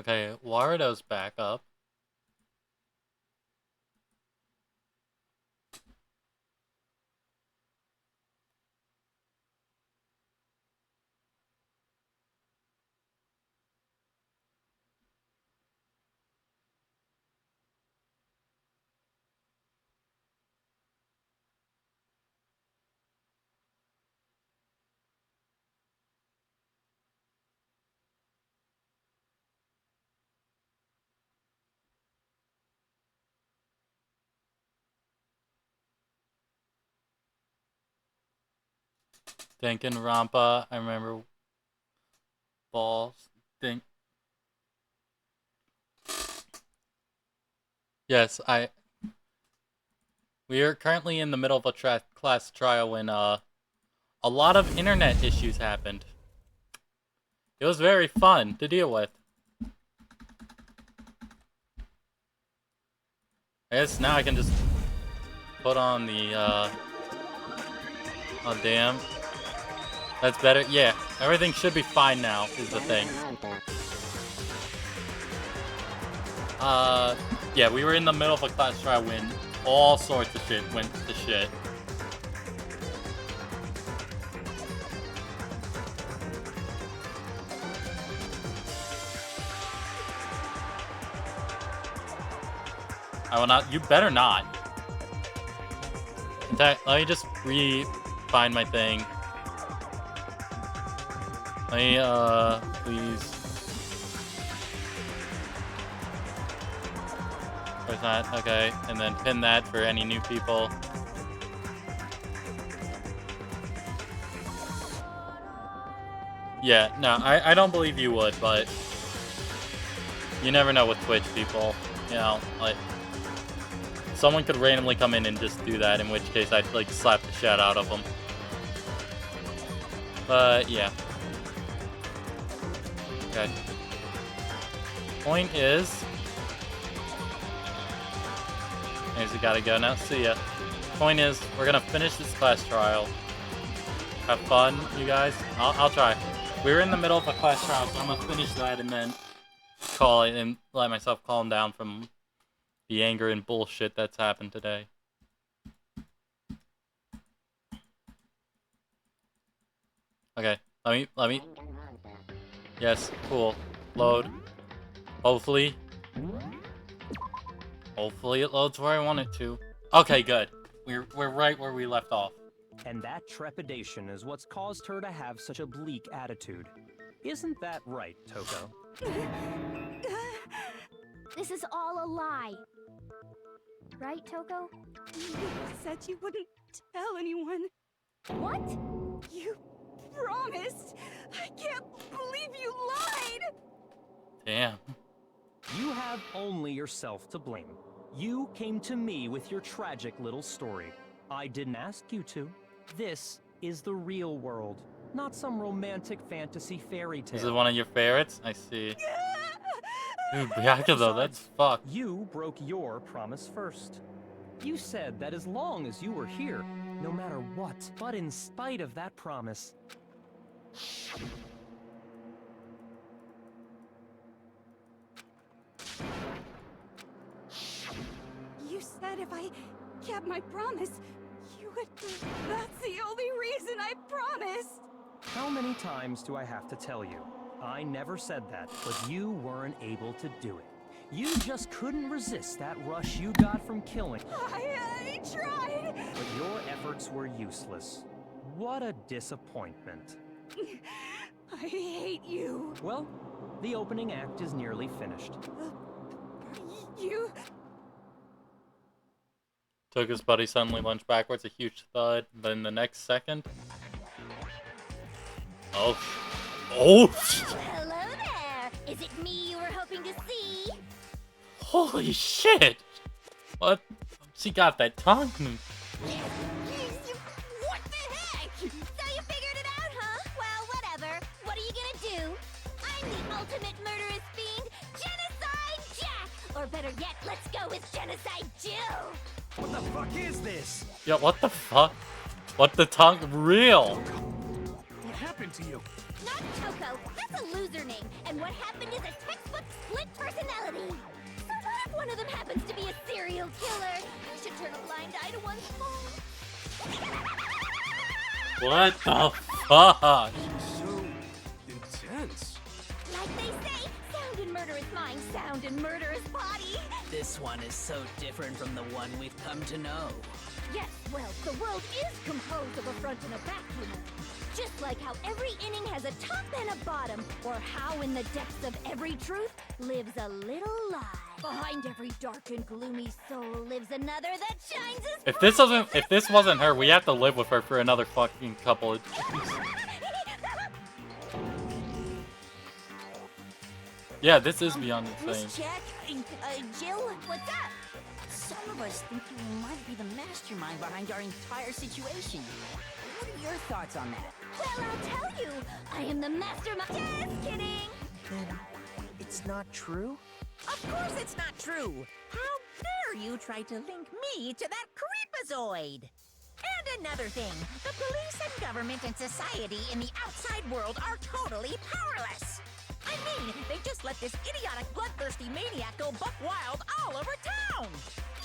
Okay, Warudo's back up. Danganrompa, I remember balls. Think. Yes, we are currently in the middle of a class trial when a lot of internet issues happened. It was very fun to deal with. I guess now I can just put on the oh damn. That's better. Yeah, everything should be fine now, is the thing. Yeah, we were in the middle of a class trial when all sorts of shit went to shit. I will not. You better not. In fact, let me just find my thing. Let me, please. Where's that? Okay, and then pin that for any new people. Yeah, no, I don't believe you would, but you never know with Twitch people. You know, like, someone could randomly come in and just do that, in which case I'd, like, slap the shit out of them. But, yeah. Okay. Point is... Anyways, we gotta go now. See ya. Point is, we're gonna finish this class trial. Have fun, you guys. I'll try. We were in the middle of a class trial, so I'm gonna finish that and then call it and let myself calm down from the anger and bullshit that's happened today. Okay, let me. Yes, cool. Load. Hopefully it loads where I want it to. Okay, good. We're right where we left off. And that trepidation is what's caused her to have such a bleak attitude. Isn't that right, Toko? This is all a lie. Right, Toko? You said you wouldn't tell anyone. What? You promised. I can't believe you lied. Damn. You have only yourself to blame. You came to me with your tragic little story. I didn't ask you to. This is the real world, not some romantic fantasy fairy tale. This is one of your favorites? I see. Dude, Bianca though, that's fucked. You broke your promise first. You said that as long as you were here, no matter what, but in spite of that promise... You said if I kept my promise, you would... That's the only reason I promised. How many times do I have to tell you? I never said that, but you weren't able to do it. You just couldn't resist that rush you got from killing. I tried. But your efforts were useless. What a disappointment. I hate you. Well, the opening act is nearly finished. You... Took his buddy suddenly lunged backwards, a huge thud. Then the next second... Oh. Oh! Hello there! Is it me you were hoping to see? Holy shit! What? She got that tongue. What the heck? So you figured it out, huh? Well, whatever. What are you gonna do? I'm the ultimate murderous fiend, Genocide Jack! Or better yet, let's go with Genocide Jill! What the fuck is this? Yeah, what the fuck? What the tongue? Real! What happened to you? Not Toko. That's a loser name. And what happened is a textbook split personality. So what if one of them happens to be a serial killer? I should turn a blind eye to one's fault. What the fuck? So intense. Like they say, sound and murderous mind, sound and murderous body. This one is so different from the one we've come to know. Yes, well, the world is composed of a front and a back, you know. Just like how every inning has a top and a bottom, or how in the depths of every truth lives a little lie. Behind every dark and gloomy soul lives another that shines as If this wasn't her, we have to live with her for another fucking couple of days. Yeah, this is beyond insane. Miss Jack, Jill, What's up? some of us think you might be the mastermind behind our entire situation. What are your thoughts on that? Well, I'll tell you. I am the mastermind. Just kidding. Then it's not true? Of course it's not true! How dare you try to link me to that creepazoid? And another thing, the police and government and society in the outside world are totally powerless! I mean, they just let this idiotic bloodthirsty maniac go buck wild all over town!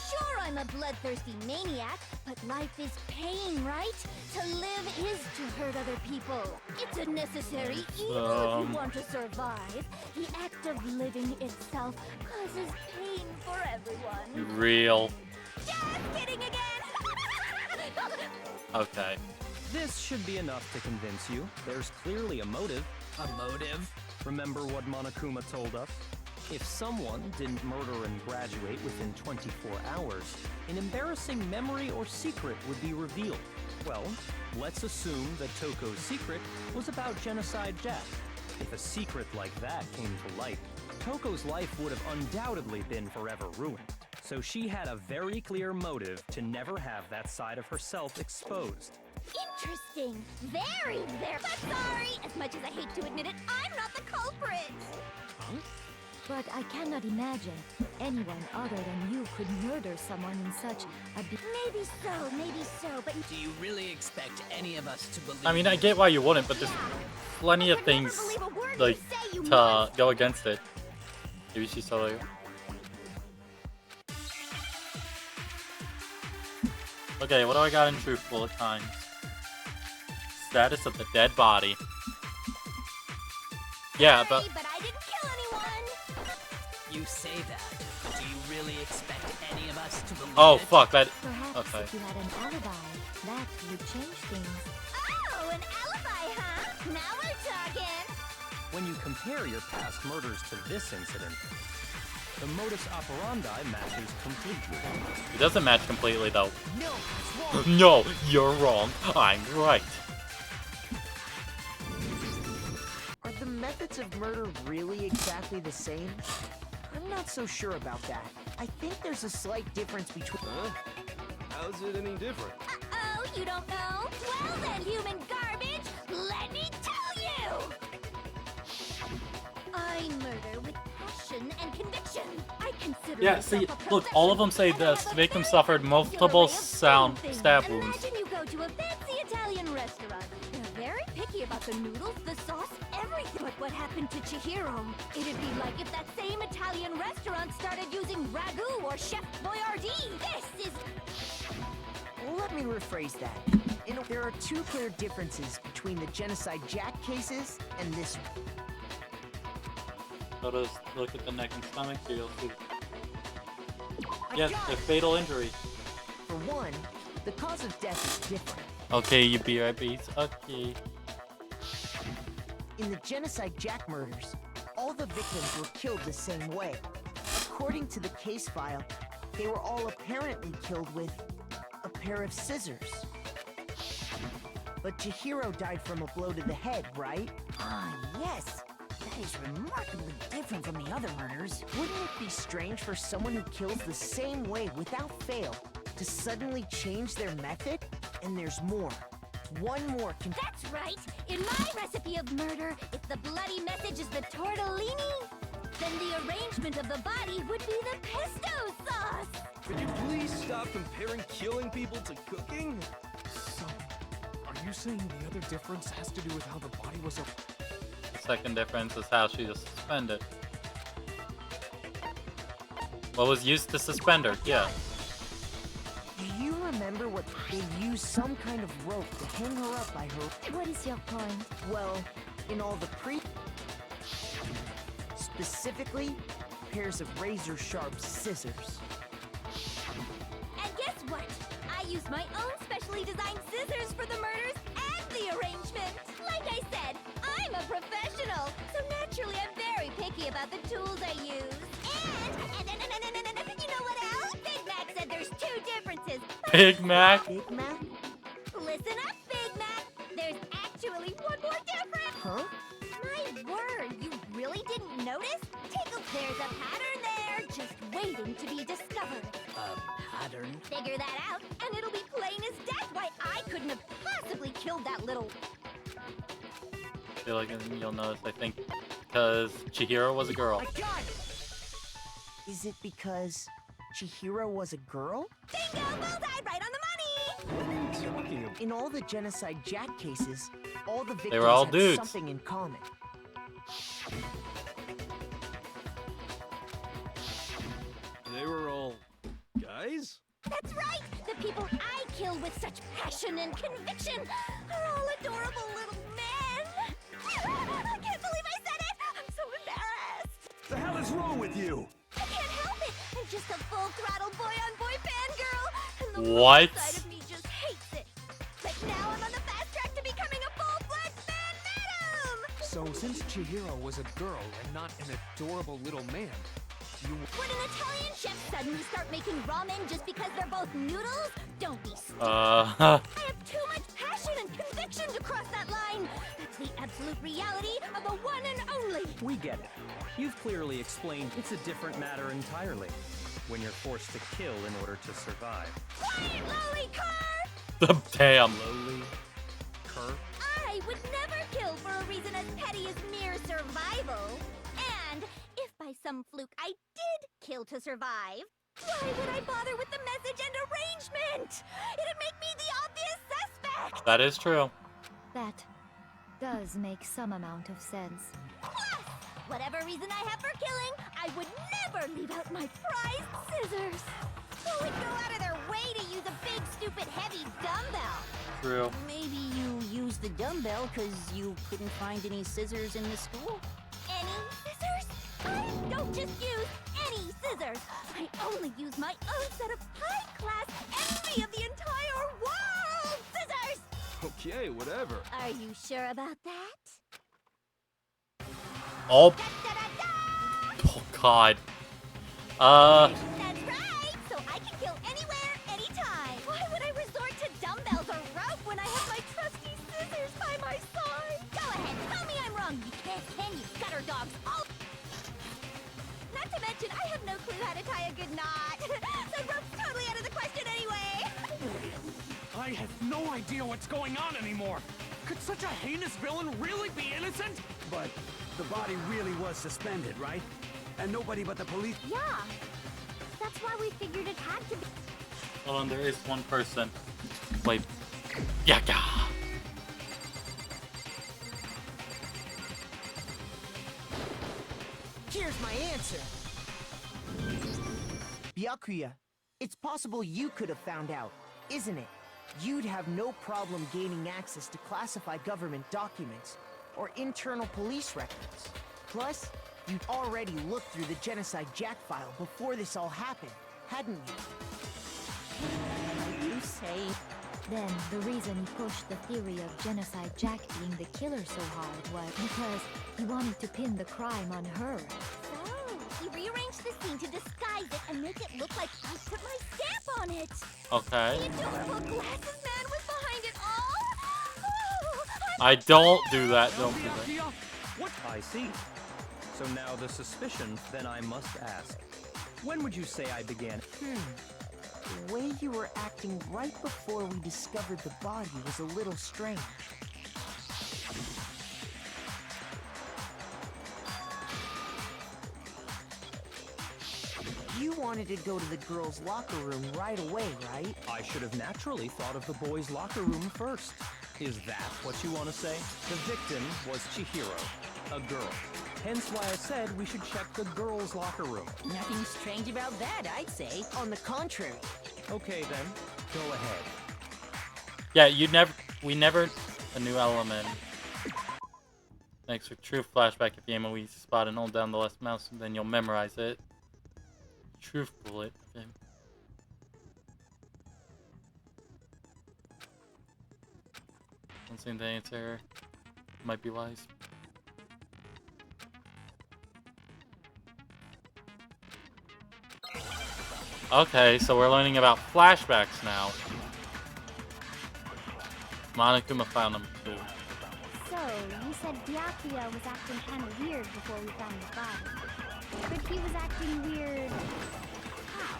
Sure, I'm a bloodthirsty maniac, but life is pain, right? To live is to hurt other people. It's a necessary evil if you want to survive. The act of living itself causes pain for everyone. Real. Just kidding again! Okay. This should be enough to convince you. There's clearly a motive. A motive? Remember what Monokuma told us? If someone didn't murder and graduate within 24 hours, an embarrassing memory or secret would be revealed. Well, let's assume that Toko's secret was about Genocide Jack. If a secret like that came to light, Toko's life would have undoubtedly been forever ruined. So she had a very clear motive to never have that side of herself exposed. Interesting. Very. But sorry, as much as I hate to admit it, I'm not the culprit. But I cannot imagine anyone other than you could murder someone in such a Maybe so, but Do you really expect any of us to believe? I mean, I get why you wouldn't, but there's plenty of I could never things believe a word like you say, you to monster. go against it. Maybe she's totally. Okay, what do I got in truth bullet time? Status of the dead body. Yeah, Sorry, but but I didn't kill anyone. You say that. Do you really expect any of us to believe oh it? fuck that. Perhaps Okay. if you had an alibi, that would change things. Oh, an alibi, huh? Now we're talking. When you compare your past murders to this incident, the modus operandi matches completely. It doesn't match completely though. No, it's wrong. No, you're wrong. I'm right. Are the methods of murder really exactly the same? I'm not so sure about that. I think there's a slight difference between... Huh? How's it any different? Uh-oh, you don't know? Well then, human garbage, let me tell you! I murder with passion and conviction. I consider Yeah, myself see, a look, all of them say professional, this. and I have a Victim very suffered multiple particular way of doing stab things. wounds. Imagine you go to a fancy Italian restaurant. They're very picky about the noodles, the sauce, everything. But what happened to Chihiro? It'd be like if that same Italian restaurant started using ragu or Chef Boyardee. This is... Let me rephrase that. There are two clear differences between the Genocide Jack cases and this one. Let us look at the neck and stomach here, you'll see. I Yes, got the it. fatal injury. For one, the cause of death is different. Okay, you BRBs. Okay. In the Genocide Jack murders, all the victims were killed the same way. According to the case file, they were all apparently killed with a pair of scissors. But Chihiro died from a blow to the head, right? Ah, yes. That is remarkably different from the other murders. Wouldn't it be strange for someone who kills the same way without fail to suddenly change their method? And there's more. One more can... That's right! In my recipe of murder, if the bloody message is the tortellini, then the arrangement of the body would be the pesto sauce! Could you please stop comparing killing people to cooking? So, are you saying the other difference has to do with how the body was second difference is how she was suspended. What was used to suspend her? Yeah. Do you remember what they used some kind of rope to hang her up by her? What is your point? Well, in all the specifically, pairs of razor-sharp scissors. And guess what? I used my own specially designed scissors for the murders and the arrangement. Like I said, I'm a professional, so naturally I'm very picky about the tools I use. And you know what else? Big Mac said there's two differences. Big Mac? Big Mac? Listen up, Big Mac. There's actually one more difference. Huh? My word, you really didn't notice? There's a pattern there, just waiting to be discovered. Pattern? Figure that out, and it'll be plain as death why I couldn't have possibly killed that little... I feel like you'll notice, I think, because Chihiro was a girl. I got it! Is it because Chihiro was a girl? Bingo! Bullseye! Right on the money! What are you talking about? In all the Genocide Jack cases, all the victims were all had dudes. something in common. They were all guys? That's right! The people I killed with such passion and conviction are all adorable little men! I can't believe I said it! I'm so embarrassed! The hell is wrong with you? I can't help it! I'm just a full-throttle boy-on-boy fangirl! And the What? woman side of me just hates it! But now I'm on the fast track to becoming a full-fledged fan madam! So since Chihiro was a girl and not an adorable little man, you... Would an Italian chef suddenly start making ramen just because they're both noodles? Don't be stupid. I have too much passion and conviction to cross that line. That's the absolute reality of the one and only. We get it. You've clearly explained it's a different matter entirely. When you're forced to kill in order to survive. Quiet, lowly cur! Damn. Lowly cur? I would never kill for a reason as petty as mere survival. And if by some fluke I did kill to survive, why would I bother with the message and arrangement? It'd make me the obvious suspect. That is true. That does make some amount of sense. Plus, whatever reason I have for killing, I would never leave out my prized scissors. Who would go out of their way to use a big, stupid, heavy dumbbell? True. Maybe you used the dumbbell because you couldn't find any scissors in the school? Any scissors? I don't just use any scissors. I only use my own set of high-class, envy of the entire world scissors. Okay, whatever. Are you sure about that? Oh, Da-da-da-da! oh God. That's right! So I can kill anywhere, anytime! Why would I resort to dumbbells or rope when I have my trusty scissors by my side? Go ahead, tell me I'm wrong! You can't, can you? Gutter dogs all... Not to mention, I have no clue how to tie a good knot. So rope's totally out of the question anyway! I have no idea what's going on anymore. Could such a heinous villain really be innocent? But the body really was suspended, right? And nobody but the police... Yeah, that's why we figured it had to be... Hold on, there is one person. Wait. Yaka! Here's my answer. Byakuya, it's possible you could have found out, isn't it? You'd have no problem gaining access to classified government documents or internal police records. Plus, you'd already looked through the Genocide Jack file before this all happened, hadn't you? You say... Then the reason he pushed the theory of Genocide Jack being the killer so hard was because he wanted to pin the crime on her. Oh, he rearranged the scene to disguise it and make it look like I put my stamp on it. Okay. The adorable glasses man was behind it all. Oh, I don't do that. Don't do that. Byakuya, what? I see. So now the suspicion, then I must ask. When would you say I began? The way you were acting right before we discovered the body was a little strange. You wanted to go to the girls' locker room right away, right? I should have naturally thought of the boys' locker room first. Is that what you want to say? The victim was Chihiro. a girl. Hence why I said we should check the girls' locker room. Nothing strange about that, I'd say. On the contrary. Okay then, go ahead. Yeah, we never a new element. Next for true flashback, if you aim a weak spot and hold down the left mouse, then you'll memorize it. Truth bullet. Okay. Don't seem to answer. Might be wise. Okay, so we're learning about flashbacks now. Monokuma file number 2. So, you said Byakuya was acting kind of weird before we found the body. But he was acting weird. How?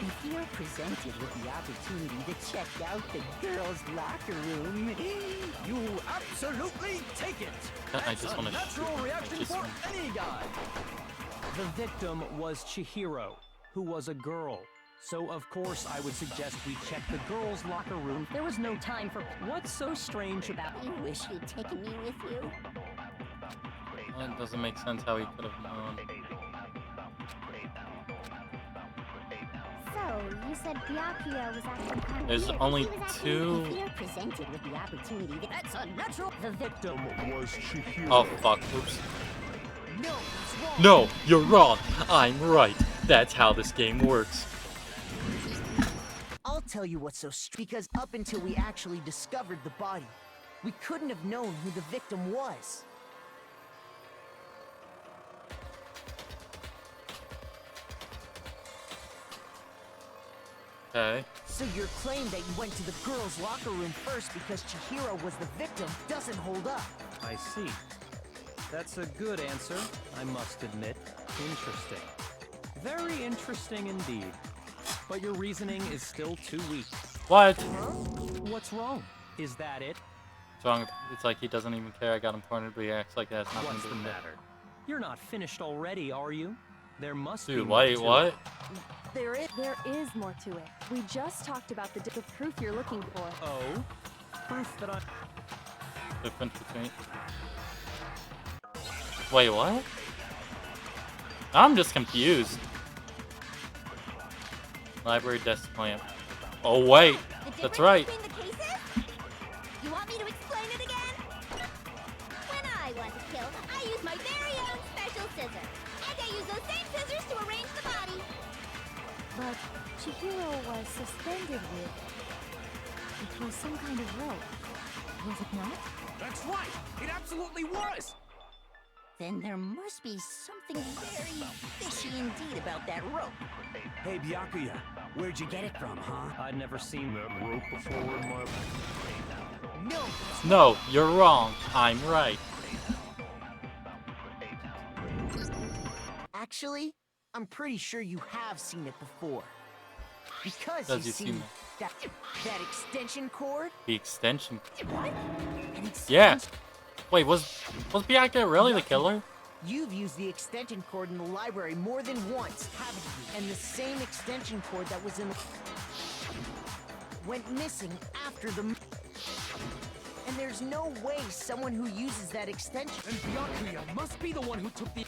If you're presented with the opportunity to check out the girls' locker room, You absolutely take it. I just want to Natural reaction for any guy. The victim was Chihiro, who was a girl. So of course I would suggest we check the girls' locker room. There was no time for... What's so strange about... You wish you'd taken me with you. Well, it doesn't make sense how he could have known. So, you said Byakuya was acting kind of There's weird. only He was acting- two. If you're presented with the opportunity, that's unnatural. The victim was Chihiro. Oh fuck! Oops. No, it's wrong. No, you're wrong. I'm right. That's how this game works. I'll tell you what's so because up until we actually discovered the body, we couldn't have known who the victim was. Okay. So your claim that you went to the girls' locker room first because Chihiro was the victim doesn't hold up. I see. That's a good answer, I must admit. Interesting. Very interesting indeed. But your reasoning is still too weak. What? What's wrong? Is that it? What's wrong? It's like he doesn't even care I got him cornered, but he acts like that has nothing What's to the do with it. matter? You're not finished already, are you? There must be Dude, more wait, to what? it. There is more to it. We just talked about the proof you're looking for. Oh? Proof that I... Difference between... Wait, what? I'm just confused. Library desk lamp. Oh wait, that's right. Between the cases? You want me to explain it again? When I want to kill, I use my very own special scissors. And I use those same scissors to arrange the body. But Chihiro was suspended with... It was some kind of rope. Was it not? That's right! It absolutely was! then there must be something very fishy indeed about that rope. Hey, Byakuya, where'd you get it from, huh? I'd never seen that rope before in my... No! No, you're wrong. I'm right. Actually, I'm pretty sure you have seen it before. Because Does you you see see me? that extension cord? The extension. What? An Yeah. Wait, was Byakuya really the killer? You've used the extension cord in the library more than once, haven't you? And the same extension cord that was in the... went missing after the... And there's no way someone who uses that extension... And Byakuya must be the one who took the...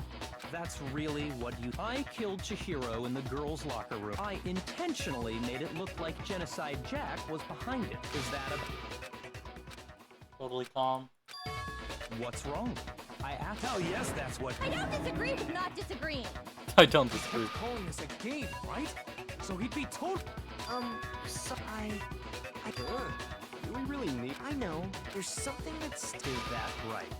That's really what you... I killed Chihiro in the girls' locker room. I intentionally made it look like Genocide Jack was behind it. Is that a... Totally calm. What's wrong? I asked... Hell yes, that's what... I don't disagree with not disagreeing. I don't disagree. Kept calling this a game, right? So he'd be told... So I... Do we really need... I know. There's something that's... Is that right?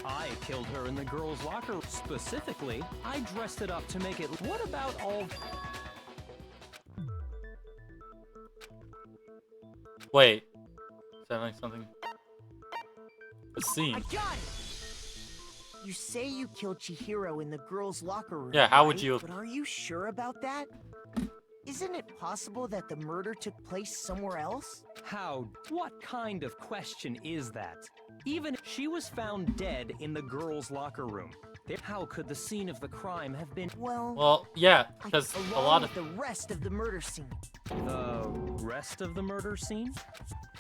I killed her in the girls' locker room. Specifically, I dressed it up to make it... What about all... Wait. Is that like something? A scene. I got it! You say you killed Chihiro in the girls' locker room. Yeah, how would right? you have- But are you sure about that? Isn't it possible that the murder took place somewhere else? How? What kind of question is that? Even if she was found dead in the girls' locker room, how could the scene of the crime have been... Well, yeah, because a along lot with of... the rest of the murder scene. The rest of the murder scene?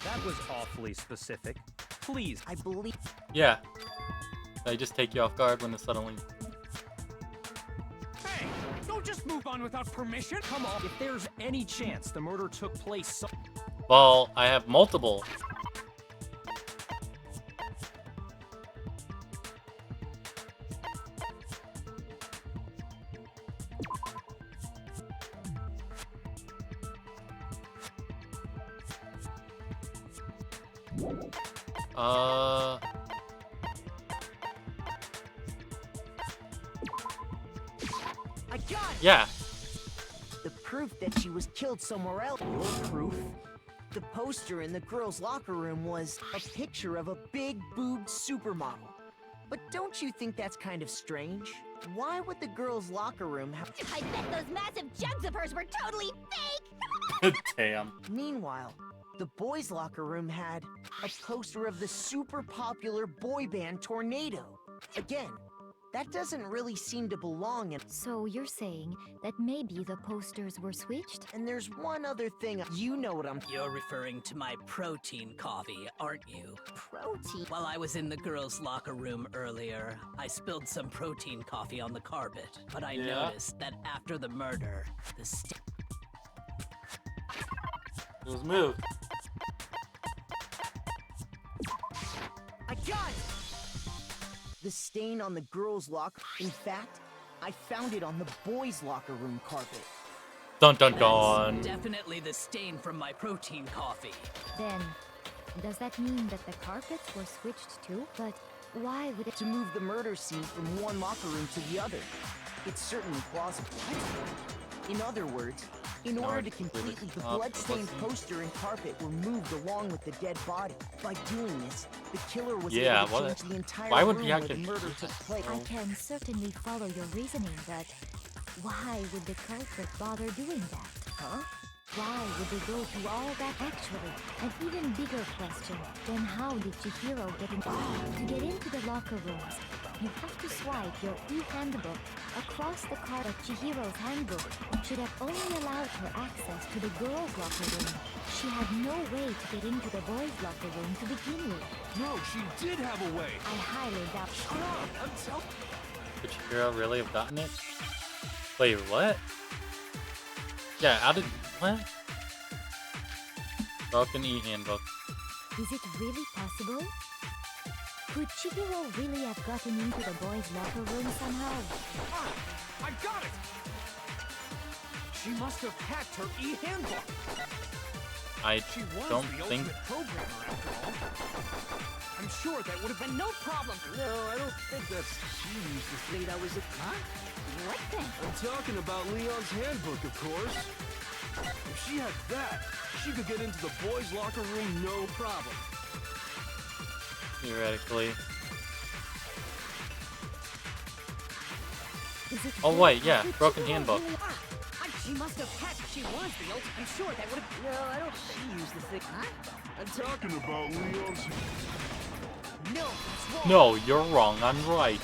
That was awfully specific. Please. I believe... Yeah. They just take you off guard when it's suddenly... Hey, don't just move on without permission. Come on. If there's any chance the murder took place Well, I have multiple. I got it! Yeah. The proof that she was killed somewhere else. Your proof? The poster in the girls' locker room was a picture of a big boobed supermodel. But don't you think that's kind of strange? Why would the girls' locker room have... I bet those massive jugs of hers were totally fake! Damn. Meanwhile, the boys' locker room had a poster of the super popular boy band Tornado. Again, that doesn't really seem to belong in... So you're saying that maybe the posters were switched? And there's one other thing, you know what I'm... You're referring to my protein coffee, aren't you? Protein? While I was in the girls' locker room earlier, I spilled some protein coffee on the carpet. But I noticed that after the murder, the It was moved. I got it! The stain on the girls' locker... In fact, I found it on the boys' locker room carpet. Dun dun dun. Definitely the stain from my protein coffee. Then, does that mean that the carpets were switched too? But why would it... To move the murder scene from one locker room to the other. It's certainly plausible. In other words, in order to complete it, the bloodstained poster and carpet were moved along with the dead body. By doing this, the killer was able to change the entire why would room you have where to the murder took place. I can certainly follow your reasoning, but why would the culprit bother doing that? Huh? Why would they go through all that actually? An even bigger question, then how did Chihiro get in? To get into the locker rooms, you have to swipe your e-handbook across the card of Chihiro's handbook. Should have only allowed her access to the girls' locker room. She had no way to get into the boys' locker room to begin with. No, she did have a way. I highly doubt. Shut up! I'm telling. Could Chihiro really have gotten it? Wait, what? Yeah, how did... What? Broken e-handbook. Is it really possible? Could Chihiro really have gotten into the boys' locker room somehow? Ah, I got it! She must have hacked her e-handbook. I She was don't the think... ultimate programmer after all. I'm sure that would have been no problem. No, I don't think that's... She used the thing that was a... Huh? What the? I'm talking about Leon's handbook, of course. If she had that, she could get into the boys' locker room no problem. Theoretically. Is it Oh wait, yeah, Could broken Chihiro handbook. really- She must have hacked. She was the ultimate. I'm sure that would have... No, I don't... She used the thing... Huh? I'm talking about Leon's... No, that's wrong. No, you're wrong. I'm right.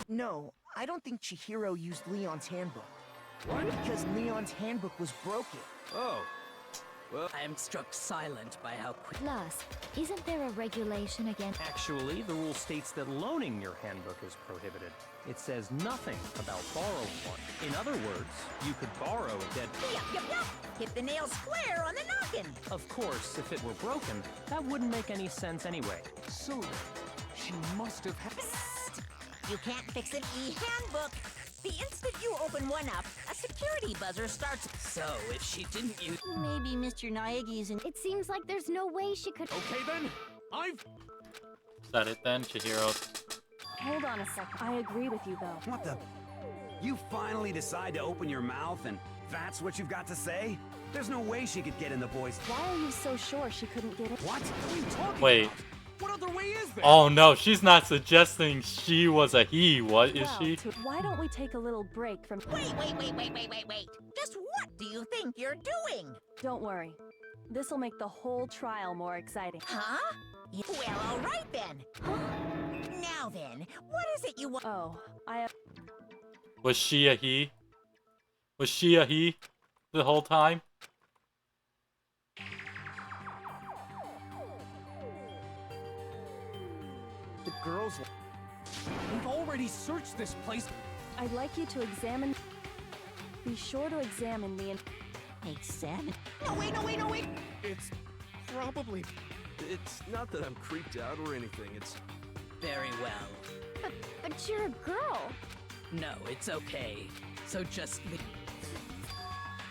No, I don't think Chihiro used Leon's handbook. Why? Because Leon's handbook was broken. Oh. Well... I am struck silent by how quick... Plus, isn't there a regulation against... Actually, the rule states that loaning your handbook is prohibited. It says nothing about borrowing one. In other words, you could borrow a dead... Yup, yup, yup. Hit the nail square on the noggin. Of course, if it were broken, that wouldn't make any sense anyway. So then, she must have had... You can't fix an e-handbook. The instant you open one up, a security buzzer starts. So, if she didn't use... Maybe Mr. Naegi's in... It seems like there's no way she could... Okay then, I've... Is that it then, Chihiro? Hold on a second. I agree with you, though. What the? You finally decide to open your mouth and that's what you've got to say? There's no way she could get in the boys... Why are you so sure she couldn't get it? What? What are you talking Wait. about? What other way is there? Oh no, she's not suggesting she was a he, what is she? Why don't we take a little break from... Wait. Just what do you think you're doing? Don't worry. This'll make the whole trial more exciting. Huh? Well, all right then. Now then, what is it you want? Oh, I have... Was she a he? Was she a he the whole time? girls. We've already searched this place. I'd like you to examine. Be sure to examine the. Examine. No, wait, no, wait, no, wait! It's probably. It's not that I'm creeped out or anything. It's Very well. But you're a girl. No, it's okay. So just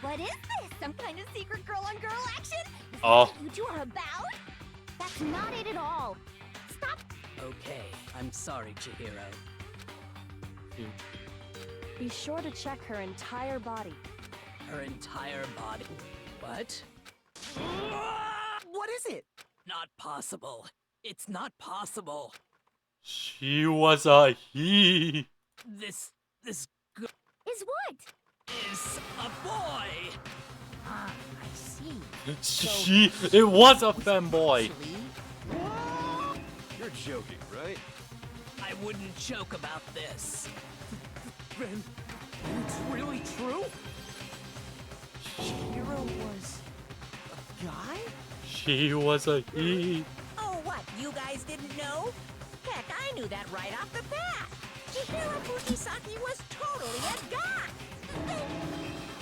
What is this? Some kind of secret girl-on-girl action? Is Oh. that what you two are about? That's not it at all. Stop. Okay, I'm sorry, Chihiro. Be sure to check her entire body. Her entire body. What? What is it? Not possible. It's not possible. She was a he. This Is what? is a boy. Ah, I see. It was a femboy. Actually, you're joking, right? I wouldn't joke about this. Ben, it's really true? Hero was a guy? She was a he. oh, what? You guys didn't know? Heck, I knew that right off the bat. Chihiro Fujisaki was totally a guy.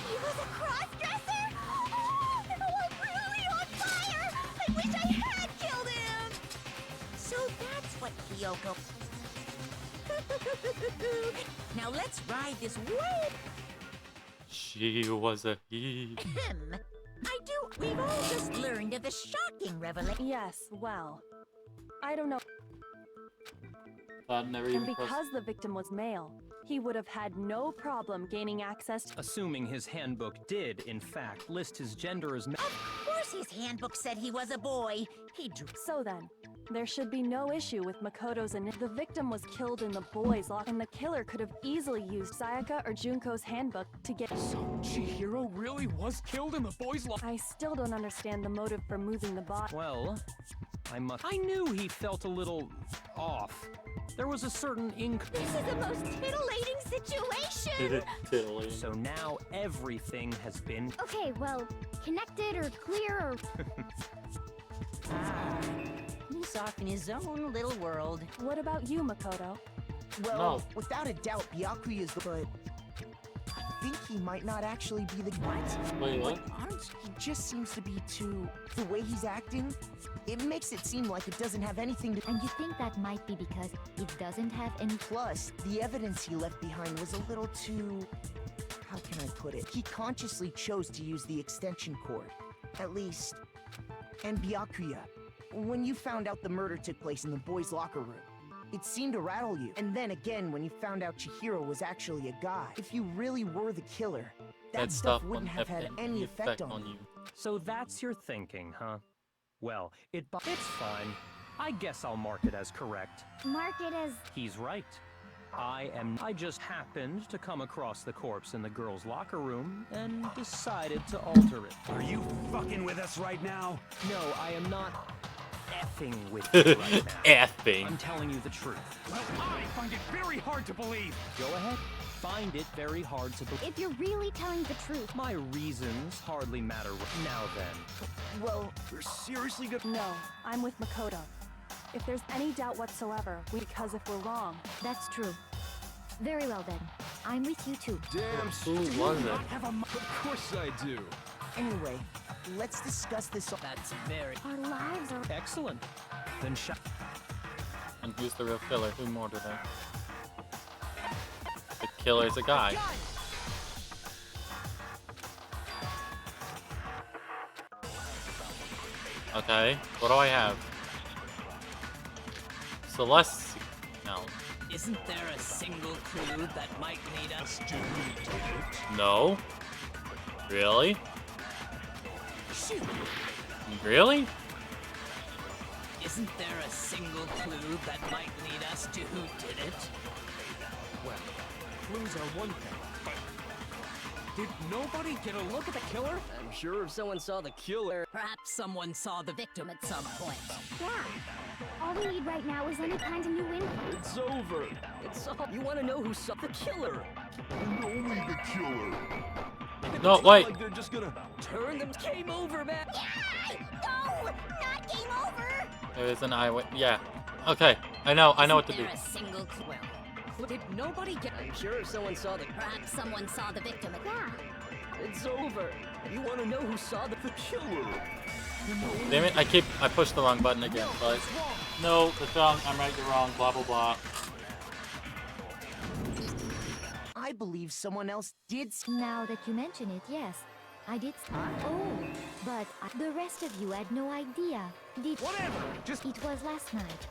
He was a cross-dresser? Oh, I'm really on fire! I wish I had killed him! So that's what Kyoko. Now let's ride this wave. She was a he. Ahem. I do. We've all just learned of the shocking revelation. Yes, well. I don't know. That never And even crossed. because the victim was male, he would have had no problem gaining access to. Assuming his handbook did, in fact, list his gender as male. Of course his handbook said he was a boy. He drew. So then, there should be no issue with Makoto's The victim was killed in the boys' lock, and the killer could have easily used Sayaka or Junko's handbook to get. So Chihiro really was killed in the boys' loft? I still don't understand the motive for moving the body. Well, I knew he felt a little off. There was a certain This is a most titillating situation! Totally. So now everything has been. Okay, well, connected or clear or. Ah, he's off in his own little world. What about you, Makoto? Well, No. without a doubt, Byakuya is the. But I think he might not actually be the. What? Wait, what? He just seems to be too. The way he's acting, it makes it seem like it doesn't have anything to. And you think that might be because it doesn't have any. Plus, the evidence he left behind was a little too. How can I put it? He consciously chose to use the extension cord. At least. And Byakuya, when you found out the murder took place in the boys' locker room, it seemed to rattle you. And then again, when you found out Chihiro was actually a guy, if you really were the killer, that stuff wouldn't have had any effect on you. So that's your thinking, huh? Well, it's fine. I guess I'll mark it as correct. Mark it as. He's right. I just happened to come across the corpse in the girls' locker room and decided to alter it. Are you fucking with us right now? No, I am not effing with you right now. Effing. I'm telling you the truth. Well, I find it very hard to believe. Go ahead. Find it very hard to believe. If you're really telling the truth. My reasons hardly matter now then. Well, We're seriously good. No, I'm with Makoto. If there's any doubt whatsoever, because if we're wrong. That's true. Very well then. I'm with you too. Damn. Who was it? Of course I do. anyway, let's discuss this. That's very. Our lives are. Excellent. Then And who's the real killer? Who murdered her? The killer's a guy. Okay, what do I have? Celeste. No. Isn't there a single clue that might lead us to No. Really? Really? Isn't there a single clue that might lead us to who did it? Well, clues are one thing, but did nobody get a look at the killer? I'm sure if someone saw the killer. Perhaps someone saw the victim at some point. Yeah. All we need right now is any kind of new info. It's over. It's all. You want to know who saw the killer? And only the killer. No, wait. Like they're just gonna turn them. Game over, man. No! Not game over! There is an eyewitness. Yeah. Okay. I know what to do. Isn't there a single clue? Well, did nobody get? I'm sure someone saw the. Perhaps someone saw the victim. Yeah. It's over. You want to know who saw the killer? Damn it! I pushed the wrong button again. But no, that's wrong. I'm right. You're wrong. Blah blah blah. I believe someone else did. Now that you mention it, yes, I did. Oh, but the rest of you had no idea. Did Whatever. Just it was last night,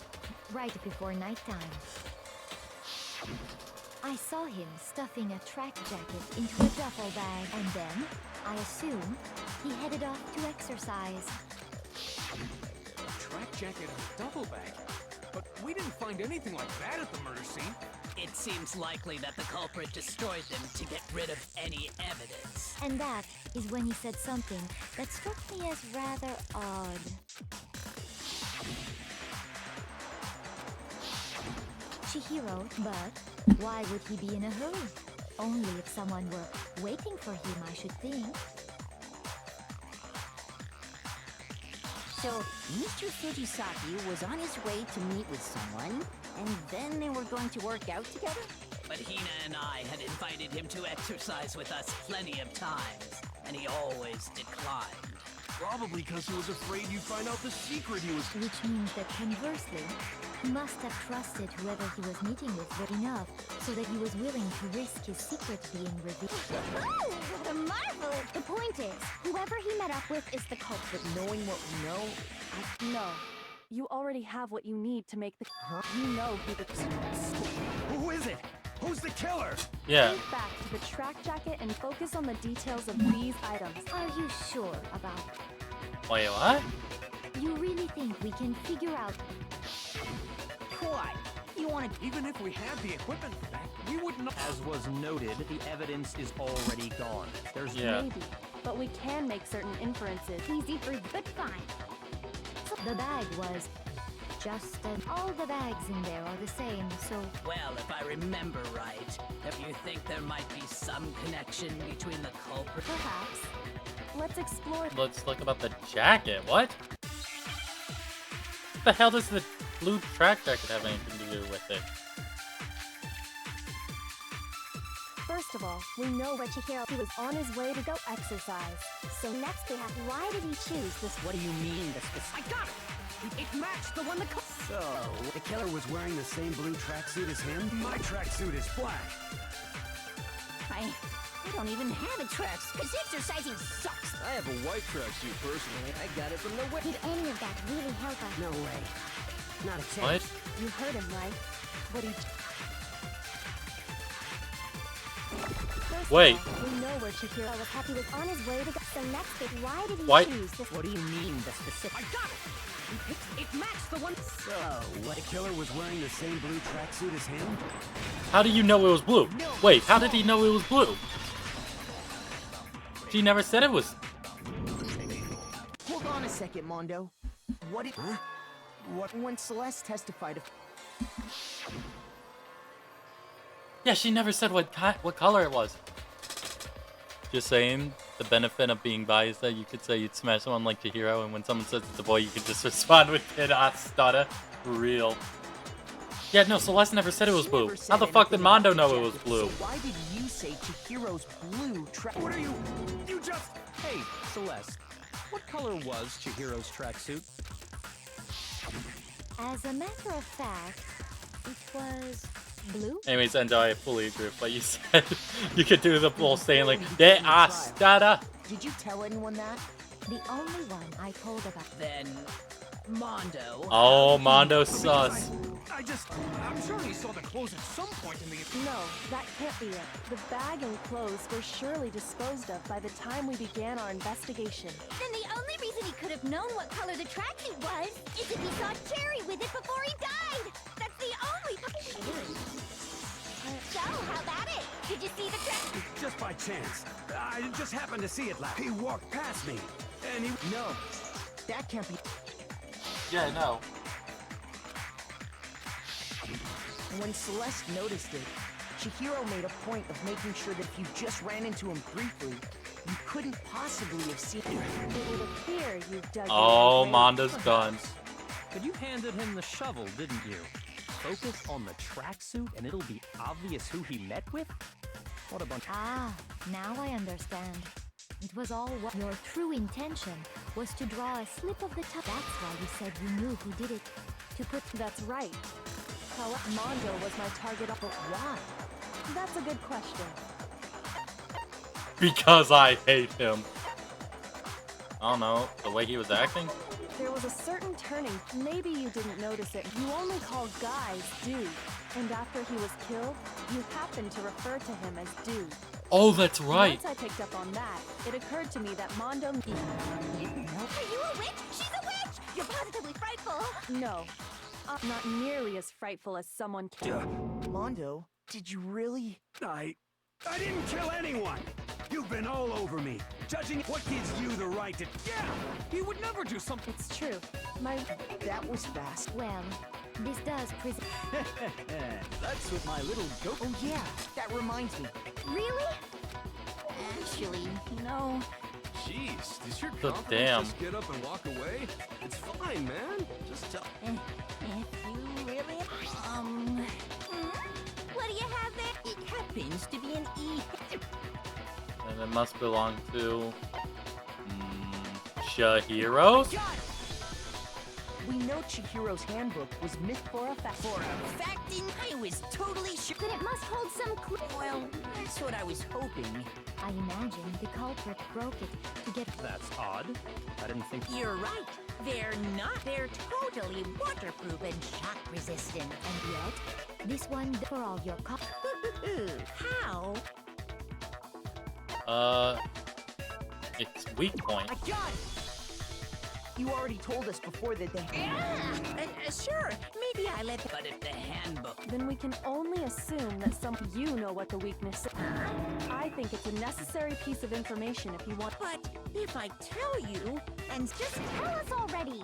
right before nighttime. I saw him stuffing a track jacket into a duffel bag, and then, I assume, he headed off to exercise. a track jacket and a duffel bag. But we didn't find anything like that at the murder scene. It seems likely that the culprit destroyed them to get rid of any evidence. And that is when he said something that struck me as rather odd. Chihiro, but why would he be in a hurry? Only if someone were waiting for him, I should think. So, Mr. Fujisaki was on his way to meet with someone, and then they were going to work out together? But Hina and I had invited him to exercise with us plenty of times, and he always declined. Probably because he was afraid you'd find out the secret he was. Which means that conversely, he must have trusted whoever he was meeting with well enough so that he was willing to risk his secret being revealed. Oh, what a marvel! The point is, whoever he met up with is the culprit. Knowing what we know, No. You already have what you need to make the. You know who the. Who is it? Who's the killer? Yeah. Think back to the track jacket and focus on the details of these items. Are you sure about it? Wait, what? You really think we can figure out? Why? You want to... Even if we had the equipment for that, we would not. As was noted, the evidence is already gone. There's Yeah. Maybe, but we can make certain inferences. Easy for but fine. The bag was just all the bags in there are the same, so Well, if I remember right, if you think there might be some connection between the culprit... Perhaps. Let's explore. Let's look about the jacket. What? What the hell does the blue track jacket have anything to do with it? First of all, we know where Chihiro was on his way to go exercise. So next we have, why did he choose this? What do you mean, the specific... I got it! It matched the one that... So, the killer was wearing the same blue tracksuit as him? My tracksuit is black. I don't even have a tracksuit, because exercising sucks. I have a white tracksuit personally. I got it from the web. Did any of that really help us? no way. Not a chance. What? You heard him, right? What he. First Wait. Of all, we know where Chihiro was. He was on his way to go. So next is, why did he Why- choose this? What do you mean, the specific... I got it! It matched the one... So, the killer was wearing the same blue tracksuit as him? How do you know it was blue? Wait, how did he know it was blue? She never said it was. Hold on a second, Mondo. What did... Huh? What? When Celeste testified... Yeah, she never said what color it was. Just saying, the benefit of being biased that you could say you'd smash someone like Chihiro, and when someone says it's a boy, you could just respond with "Kid Astada." Real. Yeah, no, Celeste never said it was blue. How the fuck did Mondo know it was blue? So why did you say Chihiro's blue track... What are you... You just... Hey, Celeste, what color was Chihiro's tracksuit? as a matter of fact, it was blue. Anyways, Enjoy, I fully agree with what you said. You could do the whole saying like, "De Astada." Did you tell anyone that? The only one I told about. Then, Mondo... Oh, Mondo sus. I'm sure he saw the clothes at some point in the... No, that can't be it. The bag and clothes were surely disposed of by the time we began our investigation. Then the only reason he could have known what color the tracksuit was is if he saw Cherry with it before he died. That's the only... So, how about it? Did you see the tracksuit? Just by chance. I just happened to see it last. He walked past me, and he... No, that can't be... Yeah, no. When Celeste noticed it, Chihiro made a point of making sure that if you just ran into him briefly, you couldn't possibly have seen him. It would appear you dug Oh, your grave. Mondo's done. But you handed him the shovel, didn't you? focus on the tracksuit and it'll be obvious who he met with? What a bunch. Ah, now I understand. It was all what your true intention was to draw a slip of the tongue. That's why you said you knew who did it. To put. That's right. Mondo was my target, but why? That's a good question. Because I hate him. I don't know, the way he was acting? There was a certain turning. Maybe you didn't notice it. You only call guys dude. And after he was killed, you happened to refer to him as dude. Oh, that's right. Once I picked up on that, it occurred to me that Mondo... Are you a witch? She's a witch! You're positively frightful! No. Not nearly as frightful as someone... Mondo, did you really... I didn't kill anyone! You've been all over me, judging what gives you the right to... Yeah! He would never do something. It's true. That was fast. Well, this does present. That's what my little goat. Oh yeah, that reminds me. Really? Actually, no. Jeez, does your So confidence damn. just get up and walk away? It's fine, man. Just tell. If you really... What do you have there? It happens to be an E. And it must belong to... Chihiro's? We know Chihiro's handbook was myth for a fact. For a fact, I was totally sure. Then it must hold some clue. Well, that's what I was hoping. I imagine the culprit broke it to get. That's odd. I didn't think. You're right. They're not. They're totally waterproof and shock resistant. And yet, this one for all your How? It's weak point. I got it! You already told us before that they... Sure. Maybe I let... But if the handbook... Then we can only assume that you know what the weakness is. I think it's a necessary piece of information if you want... But if I tell you, and just Tell us already.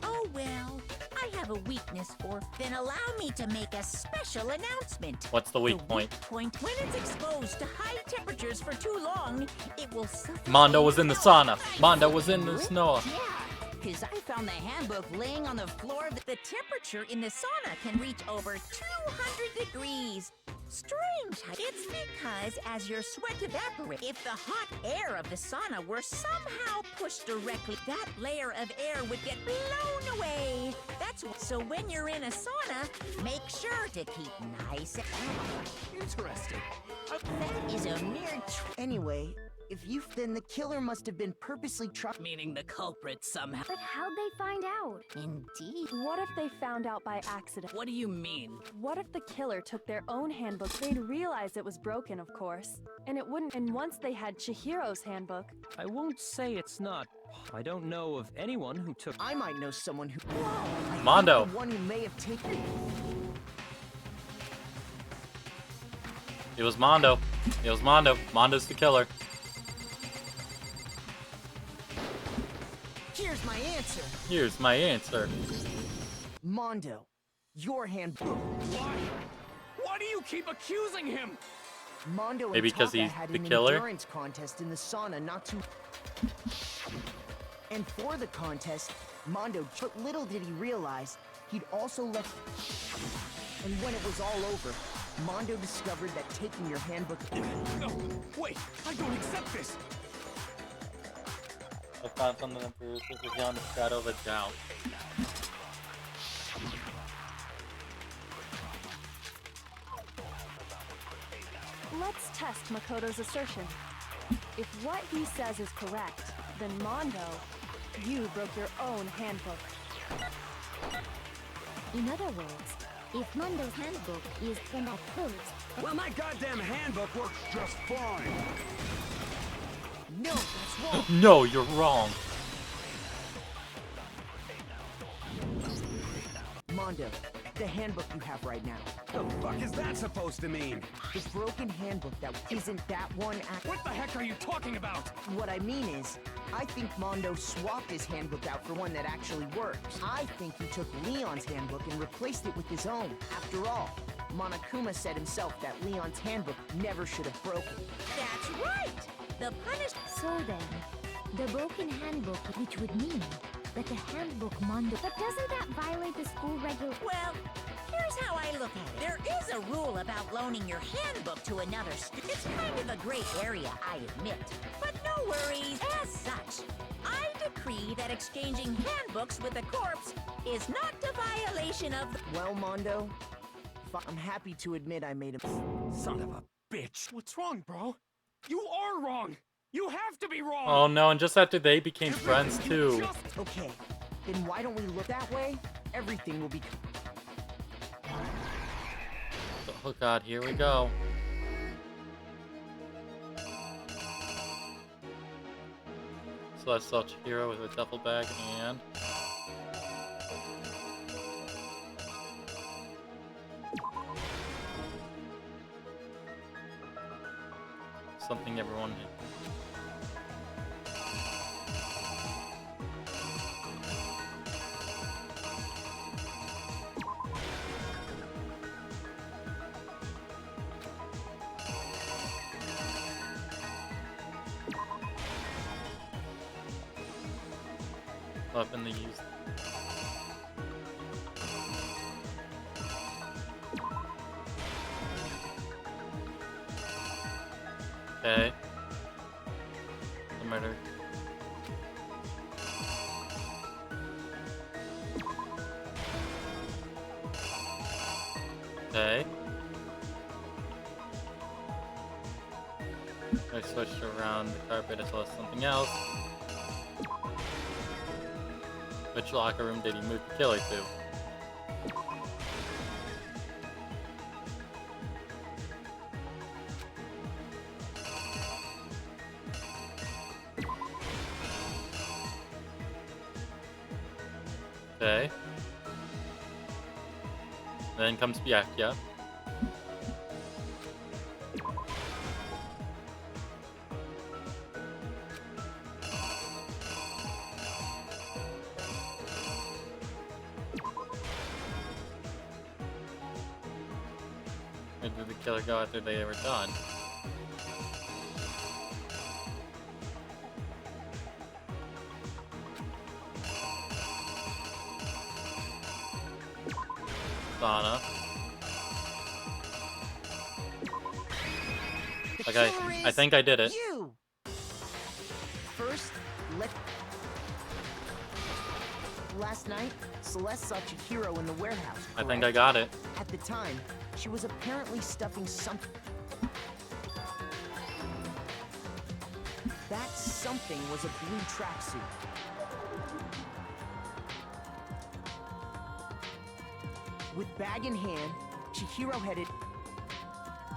oh well, I have a weakness for... Then allow me to make a special announcement. What's the weak point? When it's exposed to high temperatures for too long, it will suffocate. Mondo was in the sauna. Mondo was in the snow. Yeah, because I found the handbook laying on the floor. The temperature in the sauna can reach over 200 degrees. Strange. It's because as your sweat evaporates, if the hot air of the sauna were somehow pushed directly, that layer of air would get blown away. So when you're in a sauna, make sure to keep nice and... Interesting. That is a mere... Anyway, then the killer must have been purposely trying... Meaning the culprit somehow... But how'd they find out? Indeed. What if they found out by accident? What do you mean? What if the killer took their own handbook? They'd realize it was broken, of course. And it wouldn't... And once they had Chihiro's handbook... I won't say it's not. I don't know of anyone who took. I might know someone who... Mondo. The one who may have taken... It was Mondo. It was Mondo. Mondo's the killer. Here's my answer. Here's my answer. Mondo, your handbook. Why? Why do you keep accusing him? Mondo Maybe and because Taka he's had the an killer? endurance contest in the sauna not too... And for the contest, Mondo... But little did he realize, he'd also left... And when it was all over, Mondo discovered that taking your handbook... No, wait, I don't accept this. I found something that proves this is beyond the shadow of a doubt. Let's test Makoto's assertion. If what he says is correct, then Mondo, you broke your own handbook. In other words, if Mondo's handbook is then that proves. Well, my goddamn handbook works just fine. No, that's wrong. No, you're wrong. Mondo, the handbook you have right now. The fuck is that supposed to mean? The broken handbook that isn't that one What the heck are you talking about? What I mean is, I think Mondo swapped his handbook out for one that actually works. I think he took Leon's handbook and replaced it with his own. After all, Monokuma said himself that Leon's handbook never should have broken. That's right! The punishment... So then, the broken handbook, which would mean but the handbook, Mondo. But doesn't that violate the school Well, here's how I look at it. There is a rule about loaning your handbook to another student. It's kind of a gray area, I admit. But no worries. As such, I decree that exchanging handbooks with a corpse is not a violation of the... Well, Mondo, I'm happy to admit I made a... Son of a bitch. What's wrong, bro? You are wrong. You have to be wrong. Oh no, and just after they became friends too. Okay, then why don't we look that way? Everything will be... Oh god, here we go. Celestial hero with a duffel bag and... something everyone... weapon they use. Okay. The murder. Okay. I switched around the carpet as well as something else. Which locker room did he move the killer to? Okay. Then comes Byakuya. Where did the killer go after they were done? Donna. Okay, I think I did it. You! First, last night, Celeste saw Chihiro in the warehouse. I think I got it. At the time, she was apparently stuffing something. That something was a blue tracksuit. With bag in hand, Chihiro headed.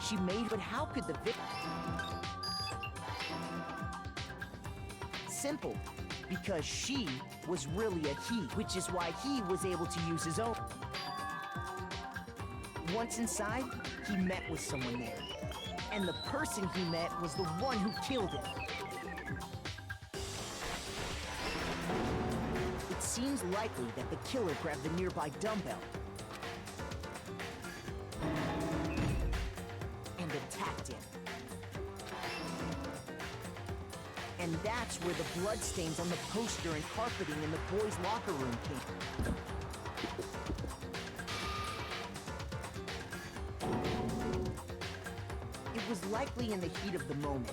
She made, but how could the victim? Simple, because she was really a he, which is why he was able to use his own. Once inside, he met with someone there, and the person he met was the one who killed him. It seems likely that the killer grabbed the nearby dumbbell and attacked him. And that's where the bloodstains on the poster and carpeting in the boys' locker room came. It was likely in the heat of the moment.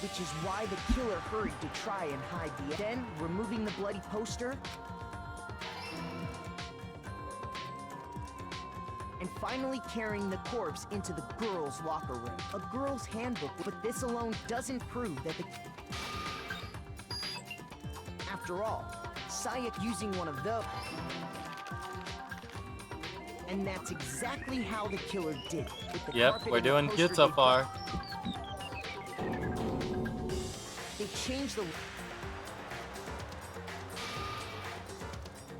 Which is why the killer hurried to try and hide the... Then, removing the bloody poster, and finally carrying the corpse into the girls' locker room. A girl's handbook, but this alone doesn't prove that the... After all, Sayak using one of those... And that's exactly how the killer did it. With the Yep, carpet we're and the doing poster good so they far. They changed the...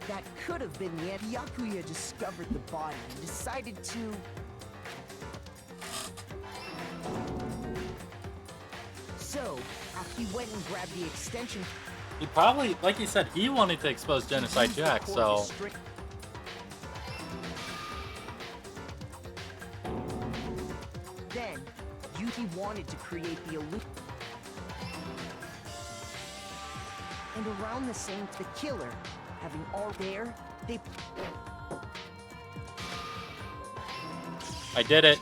That could have been the end. Byakuya discovered the body and decided to... So, after he went and grabbed the extension... He probably, like you said, he wanted to expose Genocide Jack, so... Then, Yuki wanted to create the illusion. And around the same, the killer, having all there, they... I did it.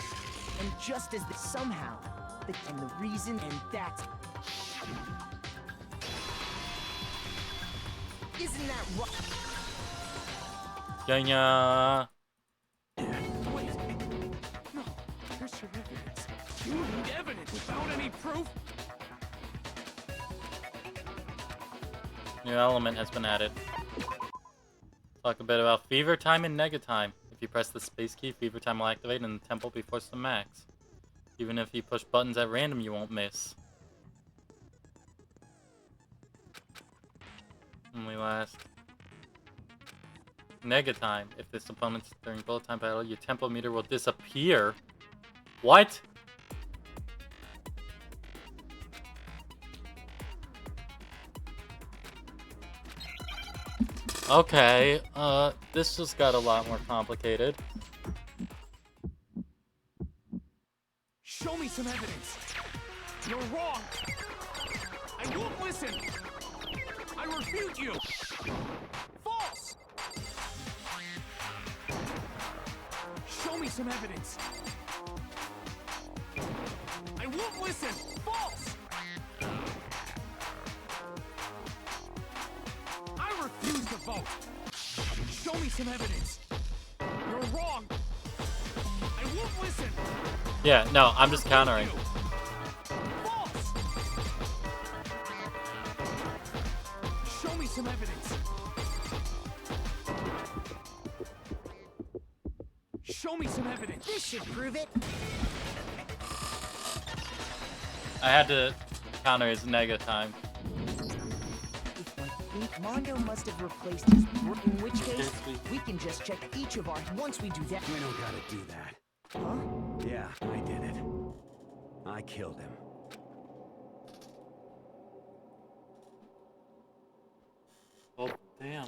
And just as somehow, and the reason, and that's... Isn't that right? Yeah. Wait. No, there's your evidence. You need evidence without any proof? New element has been added. Talk a bit about fever time and nega time. If you press the space key, fever time will activate and the tempo will be forced to max. Even if you push buttons at random, you won't miss. Only last. Nega time. If this opponent's during bullet time battle, your tempo meter will disappear. What? Okay, this just got a lot more complicated. Show me some evidence. You're wrong. I won't listen. I refute you. False. Show me some evidence. I won't listen. False. I refuse to vote. Show me some evidence. You're wrong. I won't listen. Yeah, no, I'm just countering. False. Show me some evidence. Show me some evidence. This should prove it. I had to counter his nega time. If I think Mondo must have replaced his... In which case, we can just check each of our... Once we do that... We don't gotta do that. Huh? Yeah, I did it. I killed him. Oh, damn.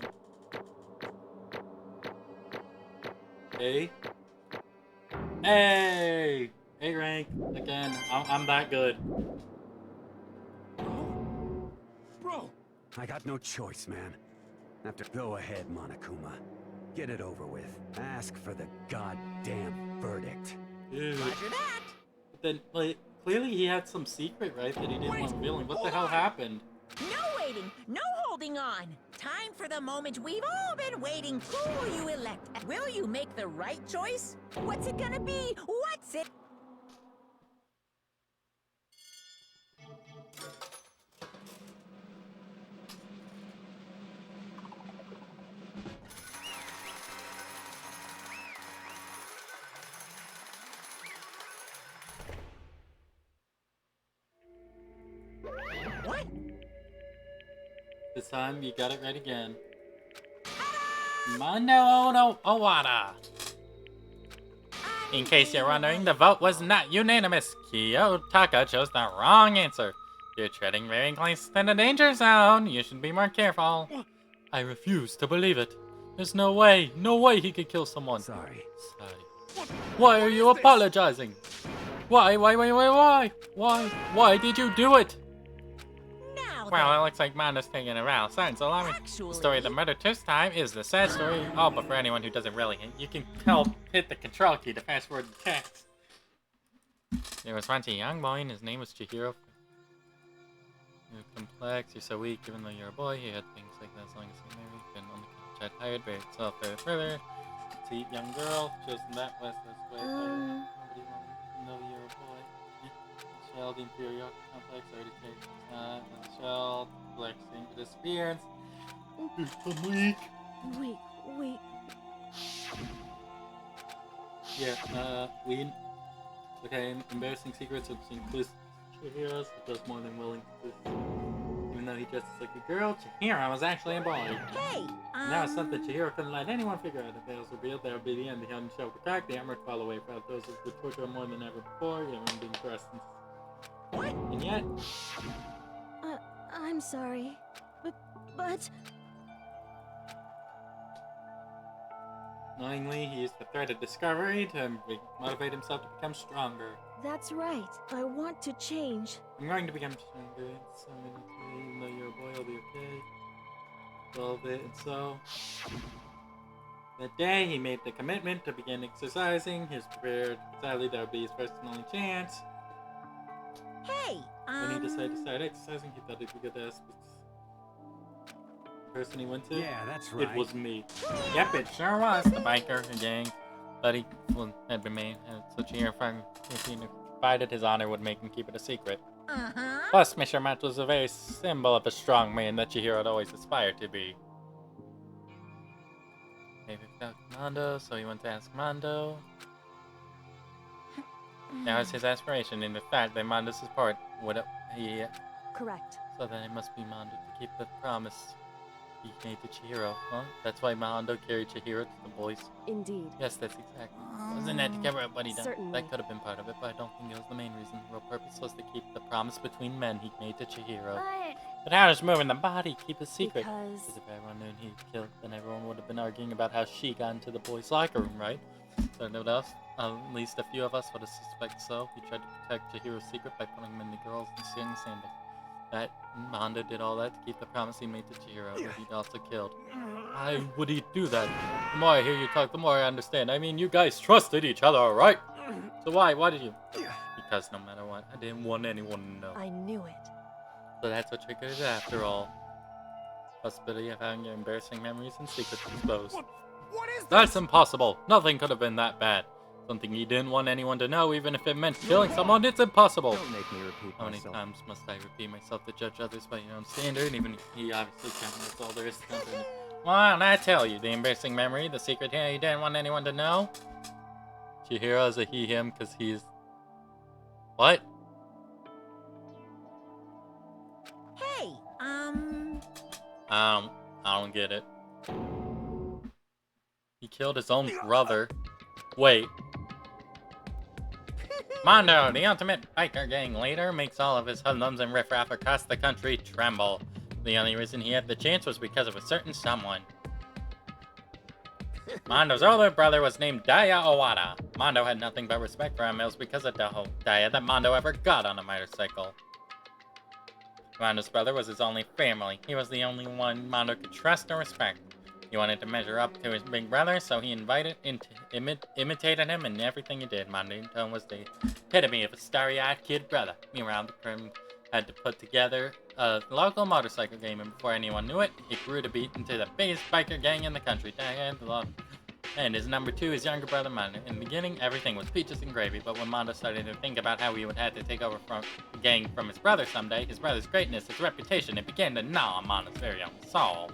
Hey. Hey! A rank. Again, I'm that good. Bro! I got no choice, man. Go ahead, Monokuma. Get it over with. Ask for the goddamn verdict. Dude. Roger that. Then, like, clearly he had some secret, right, that he didn't want revealing. What the hell happened? No waiting, no holding on. Time for the moment we've all been waiting. Who will you elect? Will you make the right choice? What's it gonna be? What's it? What? This time, you got it right again. Mondo no Owada. In case you're wondering, the vote was not unanimous. Kiyotaka chose the wrong answer. You're treading very close to the danger zone. You should be more careful. I refuse to believe it. There's no way he could kill someone. Sorry. Why are you apologizing? Why did you do it? Well, it looks like Mondo's taking it around. So allow me. The story of the murder this time is the sad story. Oh, but for anyone who doesn't really, you can hit the control key to fast forward the text. There was once a young boy and his name was Chihiro. You're complex, you're so weak, even though you're a boy. He had things like that as long as you're married. Been on the cat tired, buried itself further. Petite young girl, chosen that west way. Nobody wants to know you're a boy. Shell, the Imperial complex already takes time. And Shell, flexing disappearance. I'm weak. Wait. Yeah, weed. Okay, embarrassing secrets which includes Chihiro's. It does more than willing to do. Even though he dresses like a girl, Chihiro was actually a boy. Hey, Now it's something Chihiro couldn't let anyone figure out. If it was revealed, that would be the end. The Hidden Shell would crack, the armor would fall away, without those who would torture more than ever before, everyone being pressed. What? And yet... I'm sorry. But... Knowingly, he used the threat of discovery to motivate himself to become stronger. That's right. I want to change. I'm going to become stronger. So even though you're a boy, I'll be okay. a little bit, and so that day he made the commitment to begin exercising. He was prepared. Sadly, that would be his first and only chance. Hey, When he decided to start exercising, he thought he'd be good to ask the person he went to. Yeah, that's right. It was me. Yep, it sure was. The biker, the gang, buddy had been made. Such a year if he provided his honor would make him keep it a secret. Plus, Mr. Matt was a very symbol of a strong man that Chihiro had always aspired to be. Maybe without Mondo, so he went to ask Mondo. That was his aspiration, and the fact that Mondo's support would he. Correct. So then it must be Mondo to keep the promise he made to Chihiro. Huh? That's why Mondo carried Chihiro to the boys. Indeed. Yes, that's exactly. Wasn't that to cover up what he done? Certainly. That could have been part of it, but I don't think it was the main reason. The real purpose was to keep the promise between men he made to Chihiro. But how does moving the body keep a secret? Because if everyone knew he killed, then everyone would have been arguing about how she got into the boys' locker room, right? So no doubt, at least a few of us would have suspected so. He tried to protect Chihiro's secret by putting him in the girls' and singing sandals. That Mondo did all that to keep the promise he made to Chihiro, that he'd also killed. Why would he do that? The more I hear you talk, the more I understand. I mean, you guys trusted each other, right? So why? Why did you? Because no matter what, I didn't want anyone to know. I knew it. So that's what triggered it after all. Possibility of having your embarrassing memories and secrets exposed. What is That's impossible. Nothing could have been that bad. Something he didn't want anyone to know, even if it meant killing someone, it's impossible. Don't make me repeat How many myself. times must I repeat myself to judge others by your own standard? Even if he obviously can't. That's all there is to it. Why don't I tell you? The embarrassing memory, the secret here you didn't want anyone to know? Chihiro is a he, him, because he's... What? Hey, I don't get it. He killed his own brother. Wait. Mondo, the ultimate biker gang leader, makes all of his hoodlums and riffraff across the country tremble. The only reason he had the chance was because of a certain someone. Mondo's older brother was named Daya Owada. Mondo had nothing but respect for him. It was because of Daya that Mondo ever got on a motorcycle. Mondo's brother was his only family. He was the only one Mondo could trust and respect. He wanted to measure up to his big brother, so he imitated him in everything he did. Mondo was the epitome of a starry-eyed kid brother. Meanwhile, the Prim had to put together a local motorcycle game, and before anyone knew it, it grew to be into the biggest biker gang in the country. And his number two, his younger brother Mondo. In the beginning, everything was peaches and gravy, but when Mondo started to think about how he would have to take over from the gang from his brother someday, his brother's greatness, his reputation, it began to gnaw on Mondo's very own soul.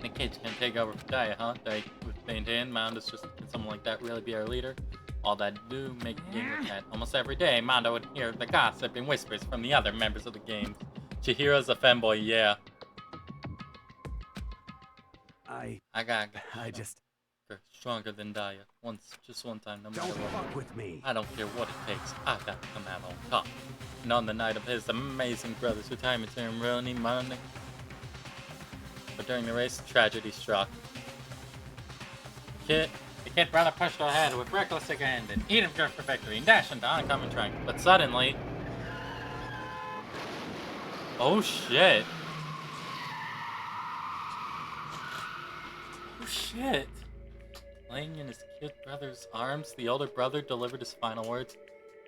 The kids can take over for Daya, huh? They would maintain Mondo's just can someone like that really be our leader? All that do make the game with that. Almost every day, Mondo would hear the gossip and whispers from the other members of the gang. Chihiro's a femboy, yeah. I just... Stronger than Daya. Just one time, no matter Don't what. fuck with me. I don't care what it takes. I got to come out on top. And on the night of his amazing brother's retirement ceremony, Monday. But during the race, tragedy struck. The kid brother pushed ahead with reckless abandon, eating for victory, and dashed into oncoming train. But suddenly... Oh shit. Oh shit. Laying in his kid brother's arms, the older brother delivered his final words.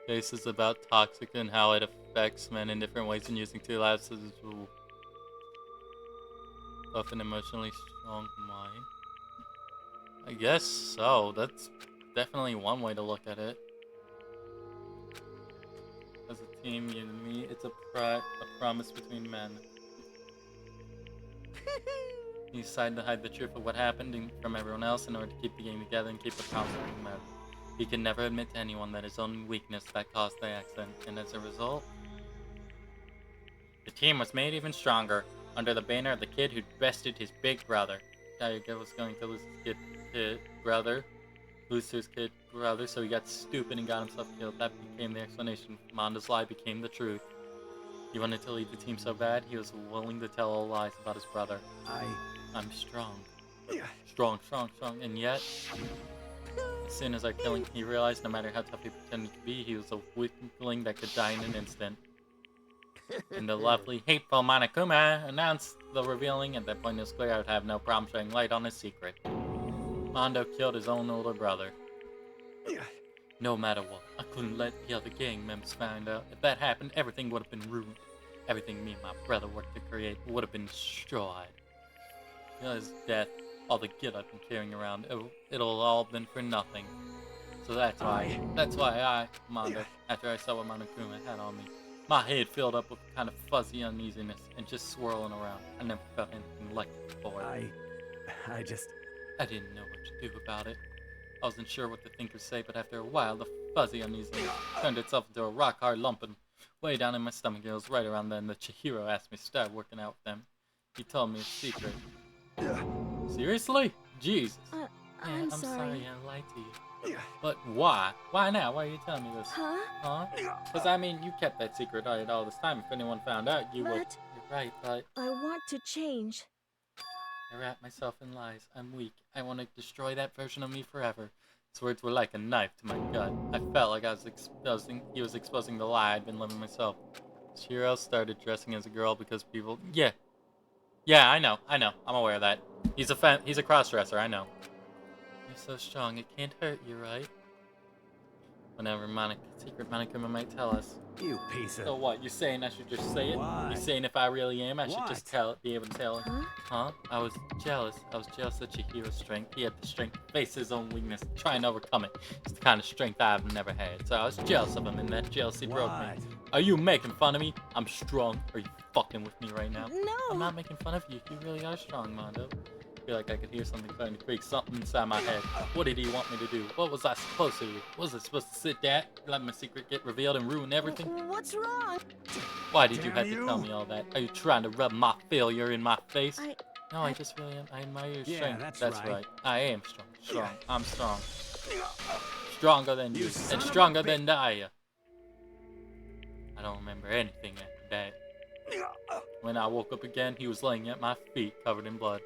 This is about toxic and how it affects men in different ways, and using two lives as a rule. Of an emotionally strong mind. I guess so. That's definitely one way to look at it. As a team, you and me, it's a promise between men. He decided to hide the truth of what happened from everyone else in order to keep the game together and keep the promise from them. He can never admit to anyone that his own weakness that caused the accident, and as a result, the team was made even stronger. Under the banner of the kid who bested his big brother. Daya was going to lose his kid brother, so he got stupid and got himself killed. That became the explanation. Mondo's lie became the truth. He wanted to lead the team so bad, he was willing to tell all lies about his brother. I'm strong. Strong, and yet, as soon as I killed him, he realized no matter how tough he pretended to be, he was a weakling that could die in an instant. And the lovely, hateful Monokuma announced the revealing. At that point, it was clear I would have no problem shedding light on his secret. Mondo killed his own older brother. No matter what, I couldn't let the other gang members find out. If that happened, everything would have been ruined. Everything me and my brother worked to create would have been destroyed. His death, all the guilt I've been carrying around, it'll all been for nothing. So that's why I, Mondo, after I saw what Monokuma had on me, my head filled up with kind of fuzzy uneasiness and just swirling around. I never felt anything like it before. I didn't know what to do about it. I wasn't sure what to think or say, but after a while, the fuzzy uneasiness turned itself into a rock-hard lump and way down in my stomach. It was right around then that Chihiro asked me to start working out with them. He told me a secret. Seriously? Jesus. I'm sorry I lied to you. But why? Why now? Why are you telling me this? Huh? Because, I mean, you kept that secret all this time. If anyone found out, you would... You're right, but... I want to change. I wrap myself in lies. I'm weak. I want to destroy that version of me forever. His words were like a knife to my gut. I felt like he was exposing the lie I'd been living myself. Shiro started dressing as a girl because people... Yeah, I know. I'm aware of that. He's a cross-dresser, I know. You're so strong, it can't hurt you, right? Whenever secret Monokuma might tell us. You piece of... So what, you're saying I should just say it? Why? You're saying if I really am, I should just be able to tell it? Huh? I was jealous. I was jealous of Chihiro's strength. He had the strength to face his own weakness, try and overcome it. It's the kind of strength I've never had. So I was jealous of him, and that jealousy broke me. Are you making fun of me? I'm strong. Are you fucking with me right now? No. I'm not making fun of you. You really are strong, Mondo. I feel like I could hear something starting to creak, something inside my head. What did he want me to do? What was I supposed to do? Was I supposed to sit there, let my secret get revealed and ruin everything? What's wrong? Why did you have to tell me all that? Are you trying to rub my failure in my face? No, I just really am. I admire your strength. That's right. I am strong. I'm strong. Stronger than you, and stronger than I. I don't remember anything after that. When I woke up again, he was laying at my feet, covered in blood.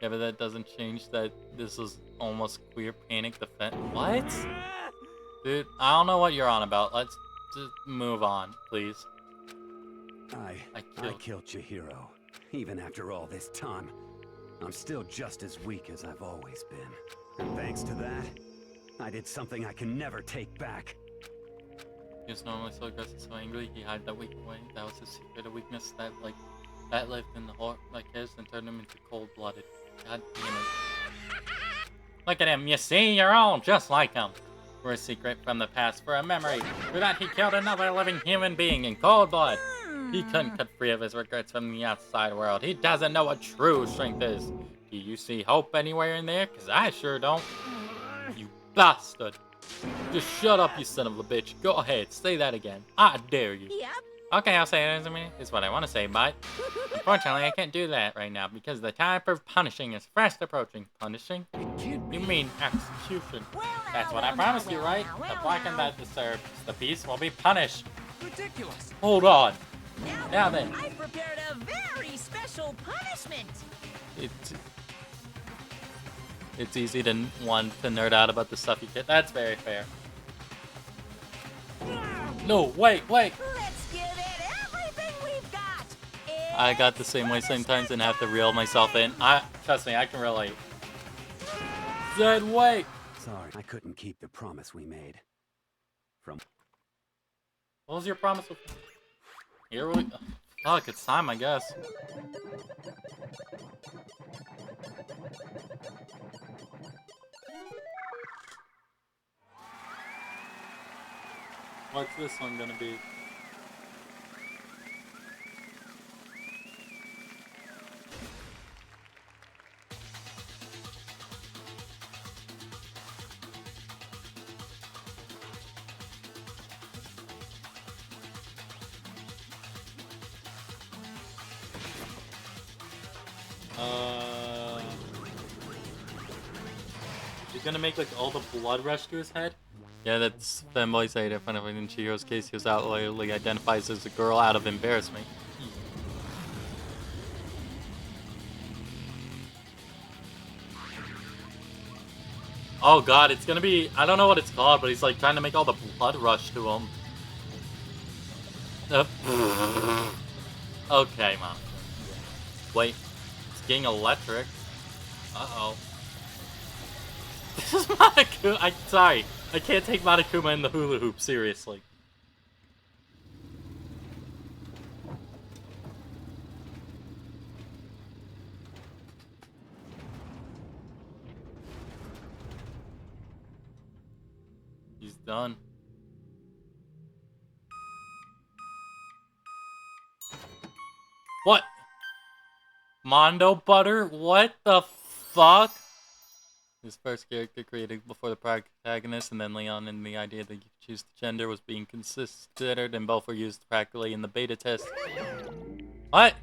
Yeah, but that doesn't change that this was almost queer panic defense. What? Dude, I don't know what you're on about. Let's just move on, please. I killed Chihiro. Even after all this time, I'm still just as weak as I've always been. And thanks to that, I did something I can never take back. He was normally so aggressive, so angry, he hid that weak away. That was his secret, a weakness that lived in the heart like his and turned him into cold-blooded. God damn it. Look at him, you see? You're all just like him. For a secret from the past, for a memory. For that, he killed another living human being in cold blood. He couldn't cut free of his regrets from the outside world. He doesn't know what true strength is. Do you see hope anywhere in there? Because I sure don't. You bastard. Just shut up, you son of a bitch. Go ahead, say that again. I dare you. Yep. Okay, I'll say it as a minute. It's what I want to say, but unfortunately, I can't do that right now because the time for punishing is fast approaching. Punishing? You mean execution? That's what I promised you, right? The blackened that disturbs the peace will be punished. Ridiculous. Hold on. Now then, I prepared a very special punishment. It's easy to nerd out about the stuff you get. That's very fair. No, wait. Let's give it everything we've got. I got the same way sometimes and have to reel myself in. Trust me, I can relate. Zed, wait. Sorry, I couldn't keep the promise we made. What was your promise? Here we go. Fuck, it's time, I guess. What's this one gonna be? He's gonna make like all the blood rush to his head? Yeah, that's fanboy say it. Funny in Chihiro's case, he was outwardly identifies as a girl out of embarrassment. Oh god, it's gonna be, I don't know what it's called, but he's like trying to make all the blood rush to him. Okay, Mom. Wait, it's getting electric. Uh-oh. This is Monokuma. I'm sorry. I can't take Monokuma in the hula hoop seriously. He's done. What? Mondo Butter? What the fuck? His first character created before the protagonist, and then Leon, and the idea that you could choose the gender was being considered, and both were used practically in the beta test. What?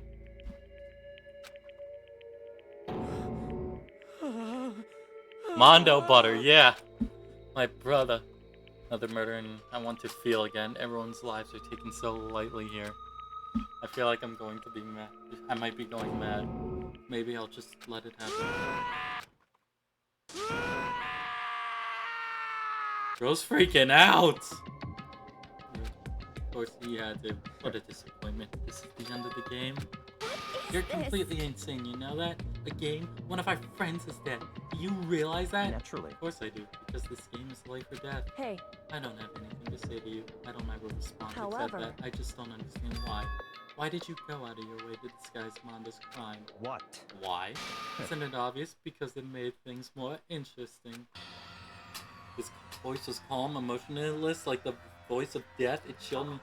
Mondo Butter, yeah. My brother. Another murder, and I want to feel again. Everyone's lives are taken so lightly here. I feel like I'm going to be mad. I might be going mad. Maybe I'll just let it happen. Bro's freaking out! Of course he had to. What a disappointment. This is the end of the game. You're completely insane, you know that? A game? One of our friends is dead. Do you realize that? Naturally. Of course I do, because this game is life or death. Hey. I don't have anything to say to you. I don't have a response However, except that I just don't understand why. Why did you go out of your way to disguise Mondo's crime? What? Why? Isn't it obvious? Because it made things more interesting. His voice was calm, emotionless, like the voice of death. It chilled me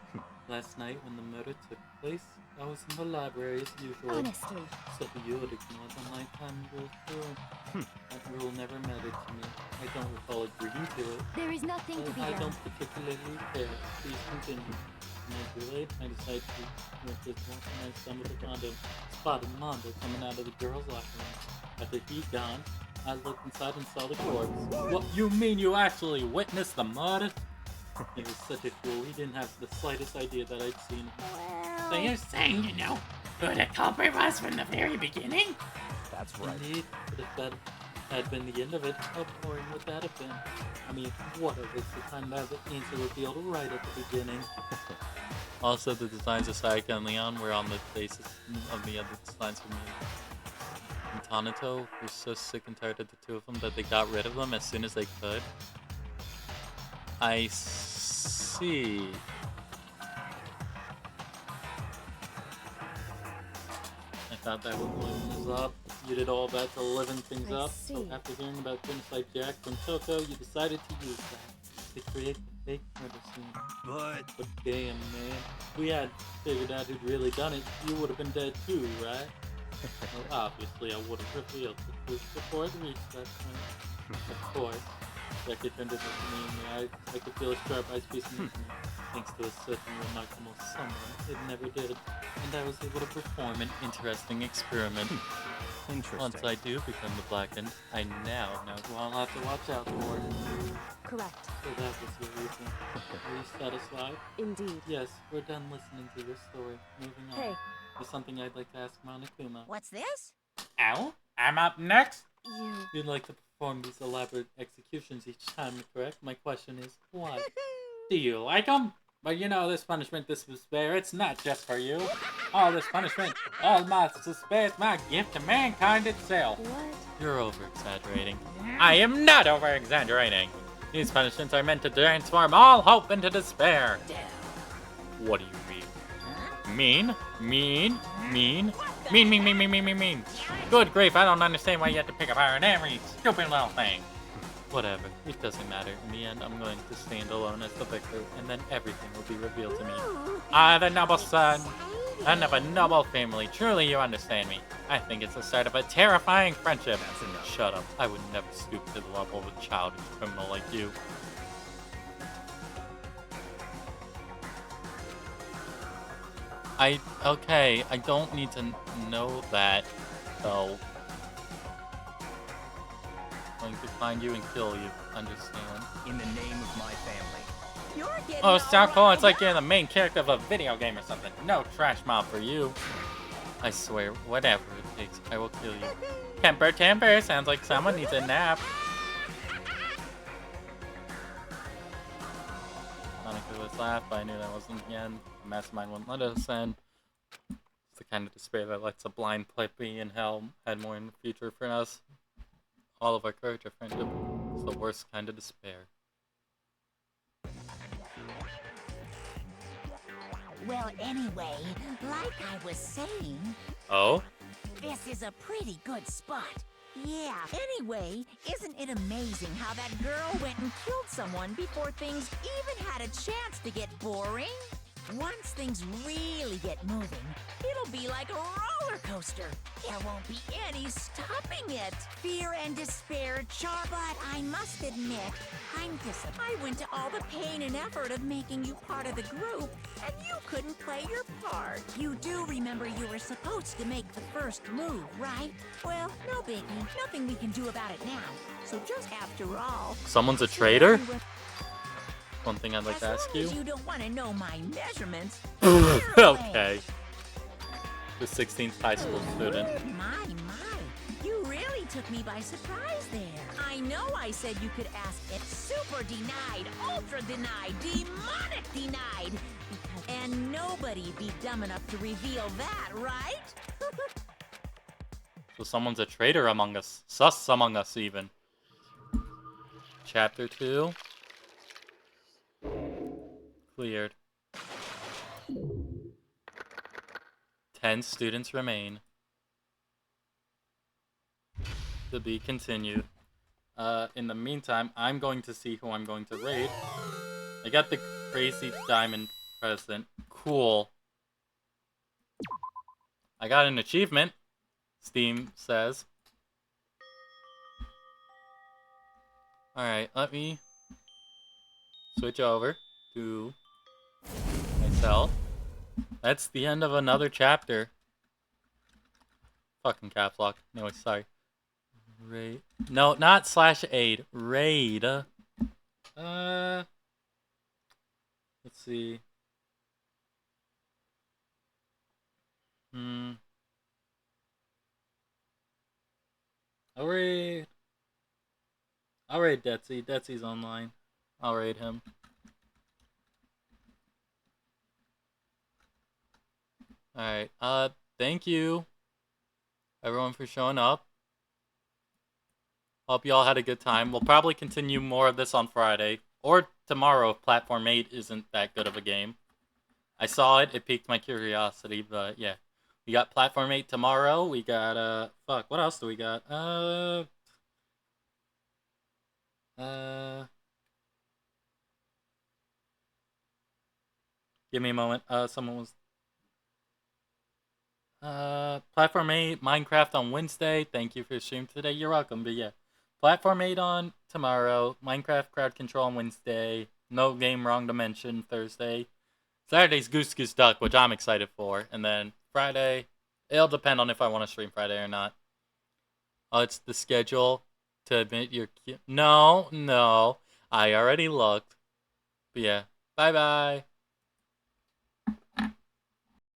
last night when the murder took place. I was in the library as usual. Honestly. So you would ignore the nighttime rule too. That rule never mattered to me. I don't recall agreeing to it. There is nothing to be I done. don't particularly care. Please continue. When I too late, I decided to went to walk and I stumbled upon him. Spotted Mondo coming out of the girls' locker room. After he'd gone, I looked inside and saw the corpse. What, you mean you actually witnessed the murder? He was such a fool, he didn't have the slightest idea that I'd seen him. Well... So you're saying you know who the culprit was from the very beginning? That's right. Indeed, but if that had been the end of it, how boring would that have been? I mean, what a waste of time to have the answer revealed right at the beginning. Also, the designs of Sayaka and Leon were on the basis of the other designs we made. And Tanato were so sick and tired of the two of them that they got rid of them as soon as they could. I see. I thought that would liven us up. You did all that to liven things up. So after hearing about Genocide Jack from Toko, you decided to use that to create the fake murder scene. But damn, man, if we had figured out who'd really done it, you would have been dead too, right? Well, obviously, I would have revealed the truth before it reached that point. Of course. Jackie turned it to me in the eyes. I could feel a sharp ice piece in me. Thanks to a certain remarkable someone, it never did. And I was able to perform an interesting experiment. Interesting. Once I do become the Blackened, I now know who I'll have to watch out for. Correct. So that was your reason. Are you satisfied? Indeed. Yes, we're done listening to your story. Moving on. Hey. There's something I'd like to ask Monokuma. What's this? Ow? I'm up next? You... You'd like to perform these elaborate executions each time, correct? My question is, why? Do you like them? But you know, this punishment, this despair, it's not just for you. All this punishment, all my despair is my gift to mankind itself. What? You're over-exaggerating. I am not over-exaggerating. These punishments are meant to transform all hope into despair. What do you mean? Mean? Mean? Mean? Mean. Good grief, I don't understand why you have to pick apart every stupid little thing. Whatever, it doesn't matter. In the end, I'm going to stand alone as the victor, and then everything will be revealed to me. I, the noble son, and of a noble family. Truly, you understand me. I think it's the start of a terrifying friendship. Shut up. I would never stoop to the level of a childish criminal like you. Okay, I don't need to know that, though. I'm going to find you and kill you, understand? In the name of my family. You're getting Oh, so cool, all it's like you're the main character of a video game or something. No trash mob for you. I swear, whatever it takes, I will kill you. Temper, sounds like someone needs a nap. Monica was laughed, but I knew that wasn't the end. The mastermind wouldn't let us in. kind of despair that lets a blind puppy in hell had more in the future for us. All of our courage, our friendship, is the worst kind of despair. Well, anyway, like I was saying... Oh? This is a pretty good spot. Yeah, anyway, isn't it amazing how that girl went and killed someone before things even had a chance to get boring? Once things really get moving, it'll be like a roller coaster. There won't be any stopping it. Fear and despair char, but I must admit, I'm disappointed. I went to all the pain and effort of making you part of the group, and you couldn't play your part. You do remember you were supposed to make the first move, right? Well, no biggie. Nothing we can do about it now. So just after all... Someone's a traitor? One thing I'd like to ask you. As long as you don't want to know my measurements. Okay. The 16th high school student. My. You really took me by surprise there. I know I said you could ask it. Super denied, ultra denied, demonic denied. And nobody be dumb enough to reveal that, right? So someone's a traitor among us. Sus among us, even. Chapter 2. Cleared. 10 students remain. To be continued. In the meantime, I'm going to see who I'm going to raid. I got the crazy diamond present. Cool. I got an achievement, Steam says. Alright, let me switch over to myself. That's the end of another chapter. Fucking caps lock. Anyway, sorry. Raid. No, not /aid. Raid. Let's see. I'll raid Detsy. Detsy's online. I'll raid him. Alright, thank you, everyone, for showing up. Hope you all had a good time. We'll probably continue more of this on Friday, or tomorrow if Platform 8 isn't that good of a game. I saw it, it piqued my curiosity, but yeah. We got Platform 8 tomorrow, we got, fuck, what else do we got? Give me a moment, someone was... Platform 8, Minecraft on Wednesday. Thank you for the stream today. You're welcome, but yeah. Platform 8 on tomorrow. Minecraft Crowd Control on Wednesday. No Game Wrong to Mention Thursday. Saturday's Goose Goose Duck, which I'm excited for. And then Friday, it'll depend on if I want to stream Friday or not. Oh, it's the schedule to admit your... No. I already looked. But yeah. Bye-bye.